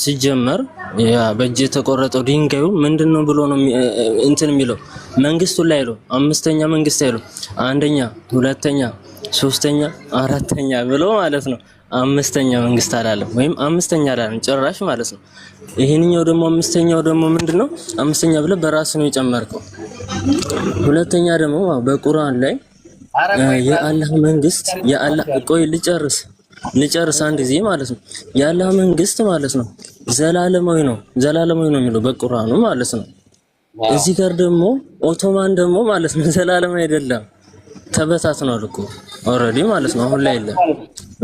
ሲጀመር ያ በእጅ የተቆረጠው ድንጋዩ ምንድነው ብሎ ነው እንትን የሚለው መንግስቱ ላይ ነው አምስተኛ መንግስት አይለው አንደኛ ሁለተኛ ሶስተኛ አራተኛ ብሎ ማለት ነው አምስተኛ መንግስት አላለም ወይም አምስተኛ አላለም ጭራሽ ማለት ነው ይሄንኛው ደግሞ አምስተኛው ደግሞ ምንድነው አምስተኛ ብለ በራስ ነው የጨመርከው ሁለተኛ ደግሞ በቁርአን ላይ የአላህ መንግስት የአላህ ቆይ ልጨርስ አንድ ጊዜ ማለት ነው የአላህ መንግስት ማለት ነው ዘላለማዊ ነው የሚለው በቁርአኑ ማለት ነው እዚህ ጋር ደግሞ ኦቶማን ደግሞ ማለት ነው ዘላለም አይደለም ተበታትኗል እኮ ኦሬዲ ማለት ነው አሁን ላይ የለም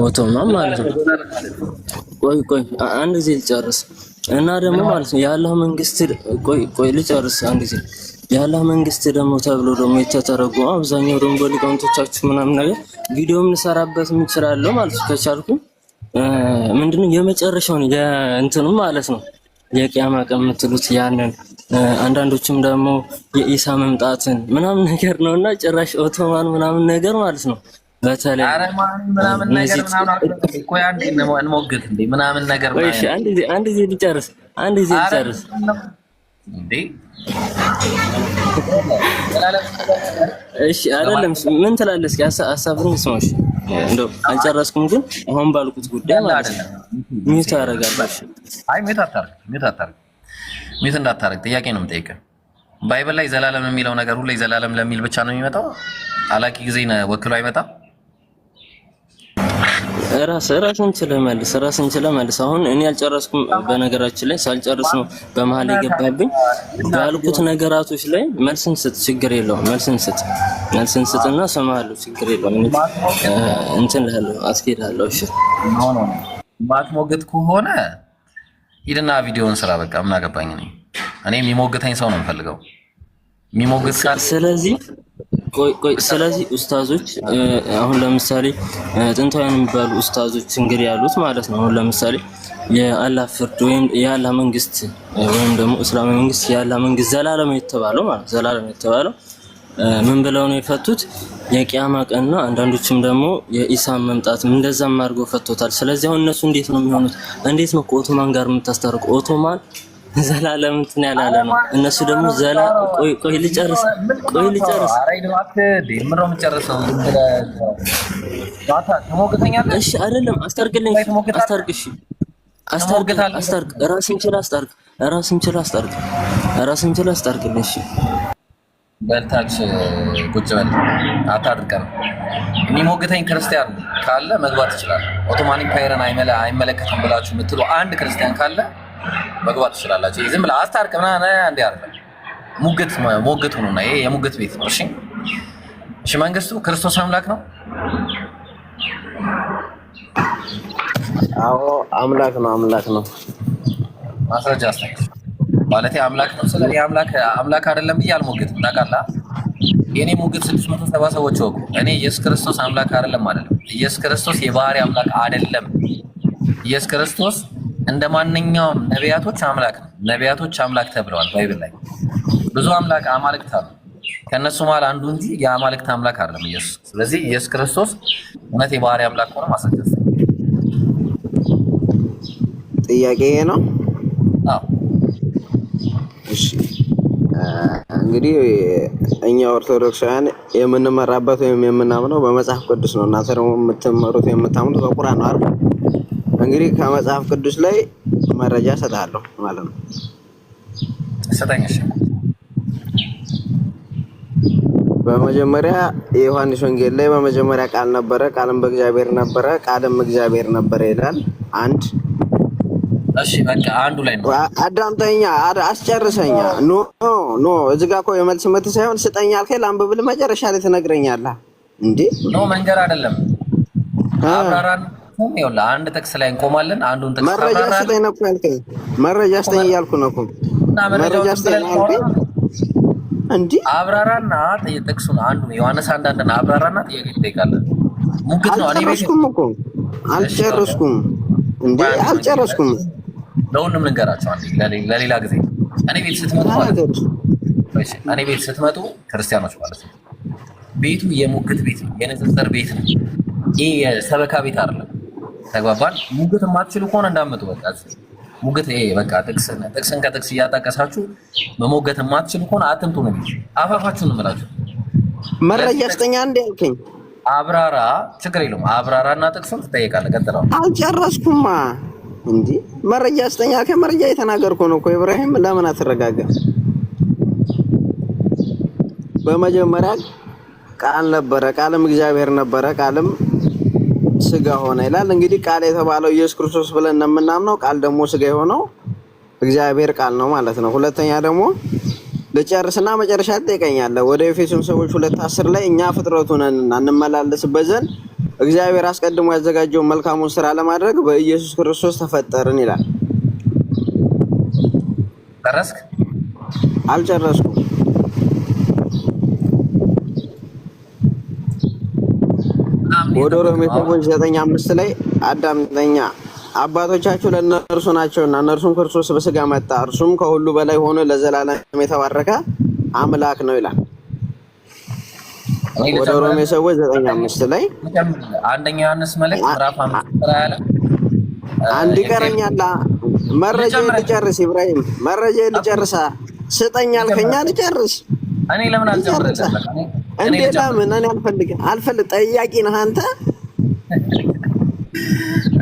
ኦቶማን ማለት ነው ቆይ አንድ ጊዜ ልጨርስ እና ደግሞ ማለት ነው የአላህ መንግስት ቆይ ልጨርስ አንድ ጊዜ የአላህ መንግስት ደግሞ ተብሎ ደግሞ የተተረጎመ አብዛኛው ደግሞ በሊቃውንቶቻችሁ ምናምን ነገር ቪዲዮም እንሰራበት እንችላለን ማለት ነው ከቻልኩ ምንድነው የመጨረሻውን የእንትኑ ማለት ነው የቂያማ ቀን የምትሉት ያንን አንዳንዶችም ደግሞ የኢሳ መምጣትን ምናምን ነገር ነውና ጭራሽ ኦቶማን ምናምን ነገር ማለት ነው በተለይ አረማን ምናምን ነገር ቆይ አንዴ ነው እንሞግት እንዴ ምናምን ነገር ማለት እሺ አንድ ጊዜ ልጨርስ እንዴ እሺ አይደለም ምን ትላለህ እስኪ ሐሳብህን ስማሽ እንደው አልጨረስኩም ግን አሁን ባልኩት ጉዳይ ማለት ነው ሚውት አደርጋለሁ አይ ሚውት እንዳታረግ ጥያቄ ነው የምጠይቀው ባይብል ላይ ዘላለም የሚለው ነገር ሁሉ ዘላለም ለሚል ብቻ ነው የሚመጣው አላቂ ጊዜ ነው ወክሎ አይመጣ ራስን ስለመልስ አሁን እኔ አልጨረስኩም በነገራችን ላይ ሳልጨርስ ነው በመሃል የገባብኝ ባልኩት ነገራቶች ላይ መልስን ስጥ ችግር የለውም መልስን ስጥና ሰማሃለሁ ችግር የለውም እንትን እላለሁ አስኬዳለሁ እሺ ማትሞግት ከሆነ ሂድና ቪዲዮን ስራ በቃ ምን አገባኝ እኔ የሚሞግተኝ ሰው ነው የምፈልገው የሚሞግት ካለ ስለዚህ ኡስታዞች አሁን ለምሳሌ ጥንታውያን የሚባሉ ኡስታዞች እንግዲህ ያሉት ማለት ነው። አሁን ለምሳሌ የአላህ ፍርድ ወይም የአላህ መንግስት ወይም ደግሞ እስላማዊ መንግስት የአላህ መንግስት ዘላለም የተባለው ማለት ዘላለም የተባለው ምን ብለው ነው የፈቱት? የቂያማ ቀንና አንዳንዶችም ደግሞ የኢሳም መምጣት እንደዛም አድርገው ፈቶታል። ስለዚህ አሁን እነሱ እንዴት ነው የሚሆኑት? እንዴት ነው ከኦቶማን ጋር የምታስታርቁ? ኦቶማን ዘላለም እንትን ያላለ ነው። እነሱ ደግሞ ቆይ ልጨርስ። እሺ አይደለም አስታርቅልኝ። አስታርቅ። ራስን ችላ አስታርቅልኝ። እሺ በልታች ቁጭ በል አታድርቀን። የሚሞግተኝ ክርስቲያን ካለ መግባት ይችላል። ኦቶማን ኢምፓየርን አይመለከትም ብላችሁ የምትሉ አንድ ክርስቲያን ካለ መግባት ትችላላችሁ። ዝም ብለህ አስታርቅ ምናምን እንደ አይደለም። ሙግት ሆኖና ይሄ የሙግት ቤት ነው። እሺ መንግስቱ ክርስቶስ አምላክ ነው? አዎ አምላክ ነው። ማስረጃ አስተካክል ማለት አምላክ ነው። ስለዚህ አምላክ አይደለም ብዬ አልሞግትም። ታውቃለህ? የኔ ሙግት 670 ሰዎች ወቁ። እኔ ኢየሱስ ክርስቶስ አምላክ አይደለም ማለት ነው። ኢየሱስ ክርስቶስ የባህሪ አምላክ አይደለም። ኢየሱስ ክርስቶስ እንደ ማንኛውም ነቢያቶች አምላክ ነው። ነቢያቶች አምላክ ተብለዋል ባይብል ላይ። ብዙ አማልክት አሉ። ከነሱ መሃል አንዱ እንጂ የአማልክት አምላክ አይደለም ኢየሱስ። ስለዚህ ኢየሱስ ክርስቶስ እውነት የባህሪ አምላክ ሆኖ ማስረጃ ጥያቄ ነው። አዎ እሺ እንግዲህ እኛ ኦርቶዶክሳውያን የምንመራበት ወይም የምናምነው በመጽሐፍ ቅዱስ ነው። እናንተ ደግሞ የምትመሩት የምታምኑት በቁርአን ነው አይደል? እንግዲህ ከመጽሐፍ ቅዱስ ላይ መረጃ እሰጥሃለሁ ማለት ነው። ሰጠኝ። እሺ በመጀመሪያ የዮሐንስ ወንጌል ላይ በመጀመሪያ ቃል ነበረ፣ ቃልም በእግዚአብሔር ነበረ፣ ቃልም እግዚአብሔር ነበረ ይላል። አንድ እሺ በቃ አንዱ ላይ ነው። አዳምጠኛ አስጨርሰኛ። ኖ እዚህ ጋር እኮ የመልስ ምት ሳይሆን ስጠኝ አልከኝ ላንብብል መጨረሻ ላይ ትነግረኛለህ እንዴ? ኖ መንገር አይደለም። አብራራን ይኸውልህ አንድ ጥቅስ ላይ እንቆማለን። አንዱን ጥቅስ መረጃ ስጠኝ ነው ያልከኝ። መረጃ ስጠኝ እያልኩ ነው እኮ። መረጃ ስጠኝ አልከኝ እንዴ? አብራራና ጥቅሱን አንዱ ዮሐንስ አንዳንድና አብራራና ጥያቄ ትጠይቃለህ። ሙግት ነው። እኔ አልጨረስኩም እንዴ? አልጨረስኩም። ለሁሉም ልንገራቸው አንዴ ለሌላ ጊዜ። እኔ ቤት ስትመጡ ክርስቲያኖች ማለት ነው። ቤቱ የሙግት ቤት ነው፣ የንጽጽር ቤት ነው። ይሄ የሰበካ ቤት አይደለም። ተግባባን? ሙግት የማትችሉ ከሆነ እንዳመጡ በቃ ሙግት ይሄ በቃ ጥቅስን ከጥቅስ እያጣቀሳችሁ መሞገት የማትችሉ ከሆነ አትምጡ ነው። አፋፋችሁን እምላችሁ። መረጃ ስጠኛ እንዴ አልከኝ። አብራራ፣ ችግር የለውም። አብራራና ጥቅሱን ትጠይቃለህ። ቀጥለው። አልጨረስኩማ እንዴ? መረጃ ስጠኛ አልከኝ። መረጃ የተናገርኩ ነው እኮ ኢብራሂም። ለምን አትረጋጋ? በመጀመሪያ ቃል ነበረ፣ ቃልም እግዚአብሔር ነበረ፣ ቃልም ስጋ ሆነ ይላል። እንግዲህ ቃል የተባለው ኢየሱስ ክርስቶስ ብለን እንደምናምነው ቃል ደግሞ ስጋ የሆነው እግዚአብሔር ቃል ነው ማለት ነው። ሁለተኛ ደግሞ ልጨርስና መጨረሻ ትጠይቀኛለህ። ወደ ኤፌሶን ሰዎች 2:10 ላይ እኛ ፍጥረቱ ነን እንመላለስበት ዘንድ እግዚአብሔር አስቀድሞ ያዘጋጀውን መልካሙን ስራ ለማድረግ በኢየሱስ ክርስቶስ ተፈጠርን ይላል። ጨረስክ? አልጨረስኩም። ወደ ሮሜ ሰዎች 9:5 ላይ አዳምጠኛ አባቶቻችሁ ለእነርሱ ናቸውና እነርሱም ክርስቶስ በስጋ መጣ፣ እርሱም ከሁሉ በላይ ሆኖ ለዘላለም የተባረከ አምላክ ነው ይላል። ወደ ሮሜ ሰዎች 9:5 ላይ አንደኛ ዮሐንስ መልእክት ምዕራፍ 5 ላይ አለ። አንድ ይቀረኛል። መረጃ ልጨርስ ኢብራሂም፣ መረጃ ልጨርሳ። ስጠኝ አልከኛ ልጨርስ። እኔ ለምን አልጨርስም? እንዴ ለምን? እኔ አልፈልግ ጠያቂ ነህ አንተ።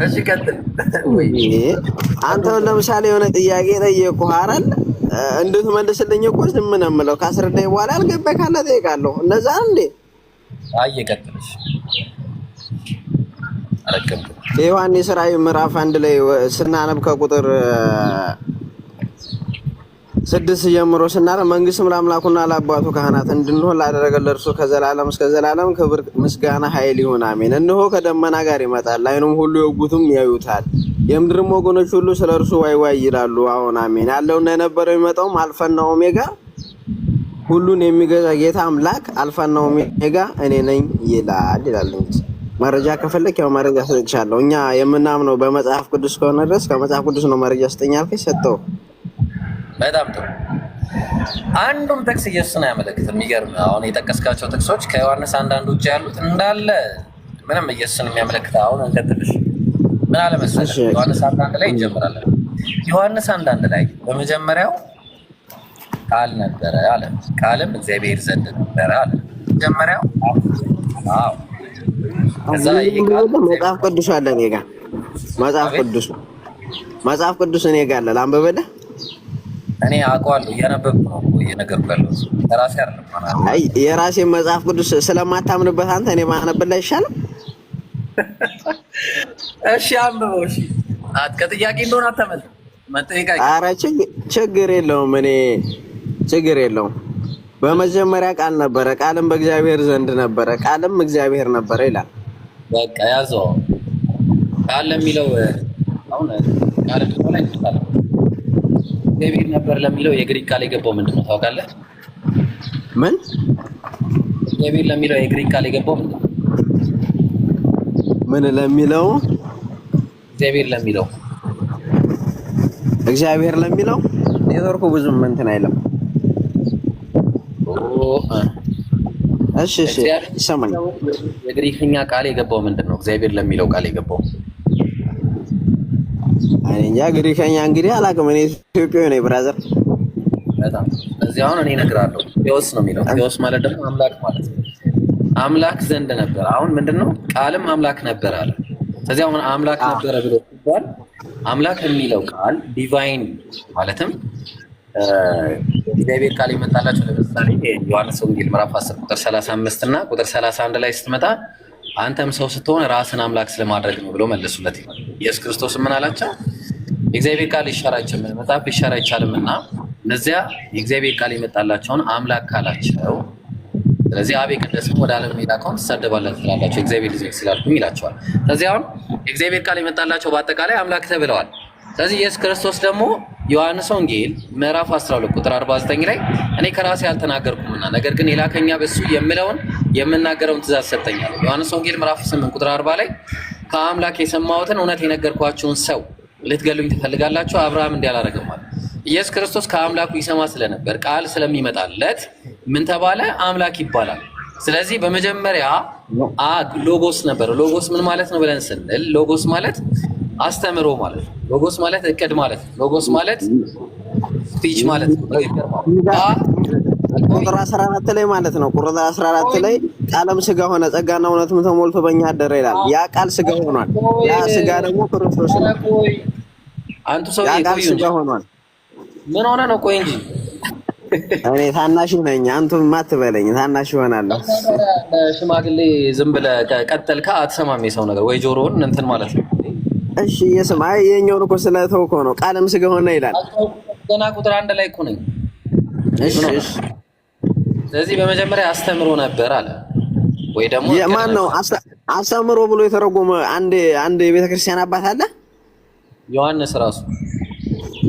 እሺ ቀጥል። አንተ ለምሳሌ የሆነ ጥያቄ ጠየቁህ አይደል? እንድትመልስልኝ እኮ ዝም ነው የምለው። ካስረዳኝ በኋላ አልገባኝ ካለ ጠይቃለሁ። እንደዛ እንዴ? አይ ቀጥልሽ። አረከም ዮሐንስ ራእይ ምዕራፍ 1 ላይ ስናነብ ከቁጥር 6 ጀምሮ ስናነብ መንግስትም ለአምላኩና ለአባቱ ካህናት እንድንሆን ላደረገ ለእርሱ ከዘላለም እስከ ዘላለም ክብር፣ ምስጋና፣ ኃይል ይሁን አሜን። እነሆ ከደመና ጋር ይመጣል፣ ዓይኑም ሁሉ የወጉትም ያዩታል፣ የምድርም ወገኖች ሁሉ ስለ እርሱ ዋይ ዋይ ይላሉ። አሁን አሜን። ያለውና የነበረው የሚመጣውም አልፋና ኦሜጋ ሁሉን የሚገዛ ጌታ አምላክ አልፋና ኦሜጋ እኔ ነኝ ይላል ይላል። እንግዲህ መረጃ ከፈለክ ያው መረጃ ሰጥቻለሁ። እኛ የምናምነው በመጽሐፍ ቅዱስ ከሆነ ድረስ ከመጽሐፍ ቅዱስ ነው መረጃ ስጠኛልከኝ ሰጠው። በጣም ጥሩ። አንዱም ጥቅስ ኢየሱስን አያመለክትም። የሚገርም አሁን የጠቀስካቸው ጥቅሶች ከዮሐንስ አንዳንድ ውጭ ያሉት እንዳለ ምንም ኢየሱስን የሚያመለክት አሁን እንቀጥልሽ ምን አለ መሰለህ? ዮሐንስ አንዳንድ ላይ እንጀምራለን። ዮሐንስ አንዳንድ ላይ በመጀመሪያው ቃል ነበረ አለ፣ ቃልም እግዚአብሔር ዘንድ ነበረ አለ። መጀመሪያው አዎ። ከዛ መጽሐፍ ቅዱስ አለ እኔ ጋር መጽሐፍ ቅዱስ እኔ ጋር አለ። ላንብብልህ። እኔ አውቀዋለሁ እያነበብኩ ነው እየነገርኩህ ያለሁት ራሴ አይደለም። አይ የራሴን መጽሐፍ ቅዱስ ስለማታምንበት አንተ እኔ ማነብልህ አይሻልም? እሺ አንብበው። እሺ ከጥያቄ እንደሆነ አትመልስ መጠየቅ። ኧረ ችግር የለውም እኔ ችግር የለውም። በመጀመሪያ ቃል ነበረ፣ ቃልም በእግዚአብሔር ዘንድ ነበረ፣ ቃልም እግዚአብሔር ነበረ ይላል። በቃ ያዘው። ቃል ለሚለው አሁን ቃል ላይ ተጣጣለ እግዚአብሔር ነበር ለሚለው የግሪክ ቃል የገባው ምንድነው ታውቃለህ? ምን እግዚአብሔር ለሚለው የግሪክ ቃል የገባው ምንድነው? ምን ለሚለው? እግዚአብሔር ለሚለው ኔትወርኩ ብዙም እንትን አይልም። እሺ ይሰማኛል። የግሪክኛ ቃል የገባው ምንድነው? እግዚአብሔር ለሚለው ቃል የገባው እኛ ግሪከኛ እንግዲህ አላውቅም። እኔ ኢትዮጵያዊ ነኝ ብራዘር። በጣም እዚህ አሁን እኔ እነግርሃለሁ። ቴዎስ ነው የሚለው። ቴዎስ ማለት ደግሞ አምላክ ማለት ነው። አምላክ ዘንድ ነበር። አሁን ምንድነው? ቃልም አምላክ ነበር አለ። ስለዚህ አሁን አምላክ ነበረ ብሎ ሲባል አምላክ የሚለው ቃል ዲቫይን ማለትም እግዚአብሔር ቃል ይመጣላችሁ። ለምሳሌ ዮሐንስ ወንጌል ምዕራፍ 10 ቁጥር 35 እና ቁጥር 31 ላይ ስትመጣ አንተም ሰው ስትሆን ራስን አምላክ ስለማድረግ ነው ብሎ መለሱለት። ኢየሱስ ክርስቶስ ምን አላቸው? የእግዚአብሔር ቃል ሊሻር አይችልም፣ መጽሐፍ ሊሻር አይቻልምና እነዚያ የእግዚአብሔር ቃል የመጣላቸውን አምላክ ካላቸው፣ ስለዚህ አብ የቀደሰውን ወደ ዓለም የላከውን ትሳደባለህ ትላላቸው የእግዚአብሔር ልጆች ስላልኩኝ ይላቸዋል። ስለዚህ አሁን የእግዚአብሔር ቃል የመጣላቸው በአጠቃላይ አምላክ ተብለዋል። ስለዚህ ኢየሱስ ክርስቶስ ደግሞ ዮሐንስ ወንጌል ምዕራፍ 12 ቁጥር 49 ላይ እኔ ከራሴ አልተናገርኩምና ነገር ግን የላከኛ በሱ የምለውን የምናገረውን ትእዛዝ ሰጠኛል። ዮሐንስ ወንጌል ምዕራፍ 8 ቁጥር 40 ላይ ከአምላክ የሰማሁትን እውነት የነገርኳችሁን ሰው ልትገሉኝ ትፈልጋላችሁ? አብርሃም እንዲህ አላደረገም ማለት። ኢየሱስ ክርስቶስ ከአምላኩ ይሰማ ስለነበር ቃል ስለሚመጣለት ምን ተባለ? አምላክ ይባላል። ስለዚህ በመጀመሪያ ሎጎስ ነበር። ሎጎስ ምን ማለት ነው ብለን ስንል ሎጎስ ማለት አስተምሮ ማለት ነው። ሎጎስ ማለት እቅድ ማለት ነው። ሎጎስ ማለት ስፒች ማለት ነው። ቁጥር 14 ላይ ማለት ነው። ቁጥር 14 ላይ ቃልም ስጋ ሆነ ጸጋና እውነትም ተሞልቶ በእኛ አደረ ይላል። ያ ቃል ስጋ ሆኗል። ያ ስጋ ደግሞ ክርስቶስ ነው። አንቱ ሰው ቃል ስጋ ሆኗል። ምን ሆነ ነው? ቆይ እንጂ እኔ ታናሽ ነኝ። አንቱም አትበለኝ፣ ታናሽ ሆናለሁ። ሽማግሌ ዝም ብለህ ቀጠልካ አትሰማም የሰው ነገር ወይ ጆሮውን እንትን ማለት ነው። እሺ የስማ የኛውን እኮ ስለተውኮ ነው። ቃልም ስጋ ሆነ ይላል። ገና ቁጥር 1 ላይ እኮ ነኝ። እሺ ስለዚህ በመጀመሪያ አስተምሮ ነበር አለ ወይ ደግሞ ማን ነው አስተምሮ ብሎ የተረጎመ? አንድ የቤተክርስቲያን አባት አለ። ዮሐንስ ራሱ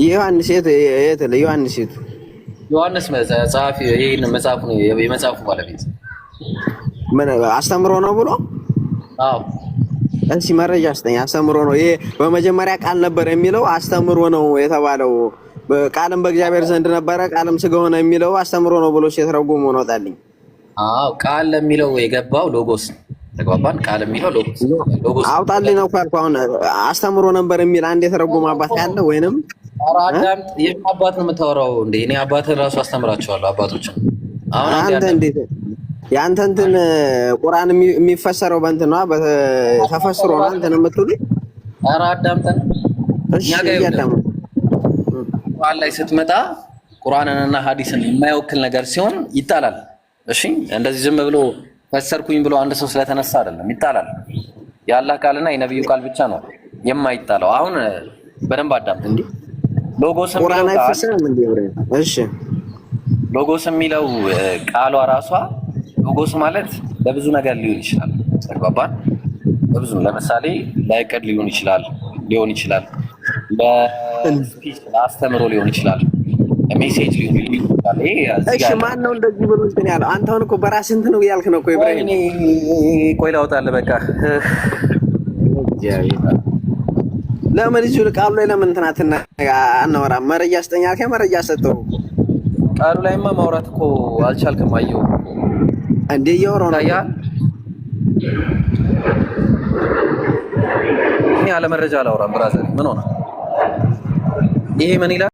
ዮሐንስ ዮሐንስ መጽሐፍ ይሄን መጽሐፍ ነው የመጽሐፉ ባለቤት ምን አስተምሮ ነው ብሎ? አዎ እሺ መረጃ አስተኛ አስተምሮ ነው። ይሄ በመጀመሪያ ቃል ነበር የሚለው አስተምሮ ነው የተባለው። ቃልም በእግዚአብሔር ዘንድ ነበረ ቃልም ስጋ ሆነ የሚለው አስተምሮ ነው ብሎ ሲተረጎሙ ነው ታልኝ። አዎ ቃል ለሚለው የገባው ሎጎስ ተግባባን። ቃል የሚለው ሎጎስ አውጣልኝ ነው ካልኩ አሁን አስተምሮ ነበር የሚል አንድ የተረጎመ አባት ካለ ወይንም አራዳም የምን አባት ነው የምታወራው እንዴ? እኔ አባትን ራሱ አስተምራቸዋለሁ አባቶችን። አሁን አንተ እንዴት ያንተ እንትን ቁርአን የሚፈሰረው በእንትን ነው ተፈስሮ ነው እንትን የምትሉኝ? ኧረ አዳምጠን እኛ ጋር ቁርአን ላይ ስትመጣ ቁርአንንና ሐዲስን የማይወክል ነገር ሲሆን ይጣላል። እሺ እንደዚህ ዝም ብሎ ፈሰርኩኝ ብሎ አንድ ሰው ስለተነሳ አይደለም ይጣላል። የአላህ ቃልና የነብዩ ቃል ብቻ ነው የማይጣለው። አሁን በደንብ አዳምጥ። እንዴ ሎጎስ ቁርአን አይፈሰም እንዴ? እሺ ሎጎስ የሚለው ቃሏ ራሷ ሎጎስ ማለት ለብዙ ነገር ሊሆን ይችላል። ተግባባን? ለብዙ ለምሳሌ ለእቅድ ሊሆን ይችላል ለስፒች ለአስተምሮ ሊሆን ይችላል። ሜሴጅ ሊሆን ይችላል። እሺ ማን ነው እንደዚህ ብሎ እንትን ያለው? አንተ አሁን እኮ በራስህ እንትን ነው ያልክ ነው እኮ ኢብራሂም። ቆይ ላውጣልህ በቃ። ለምን እዚሁ ቃሉ ላይ ለምን እንትን አናወራም? መረጃ ስጠኝ አልከኝ፣ መረጃ ሰጠው። ቃሉ ላይማ ማውራት እኮ አልቻልክም። አየሁ እንዴ እያወራሁ ነው። እኔ ያለ መረጃ አላወራም ብራዘር። ምን ሆነ ይሄ? ምን ይላል?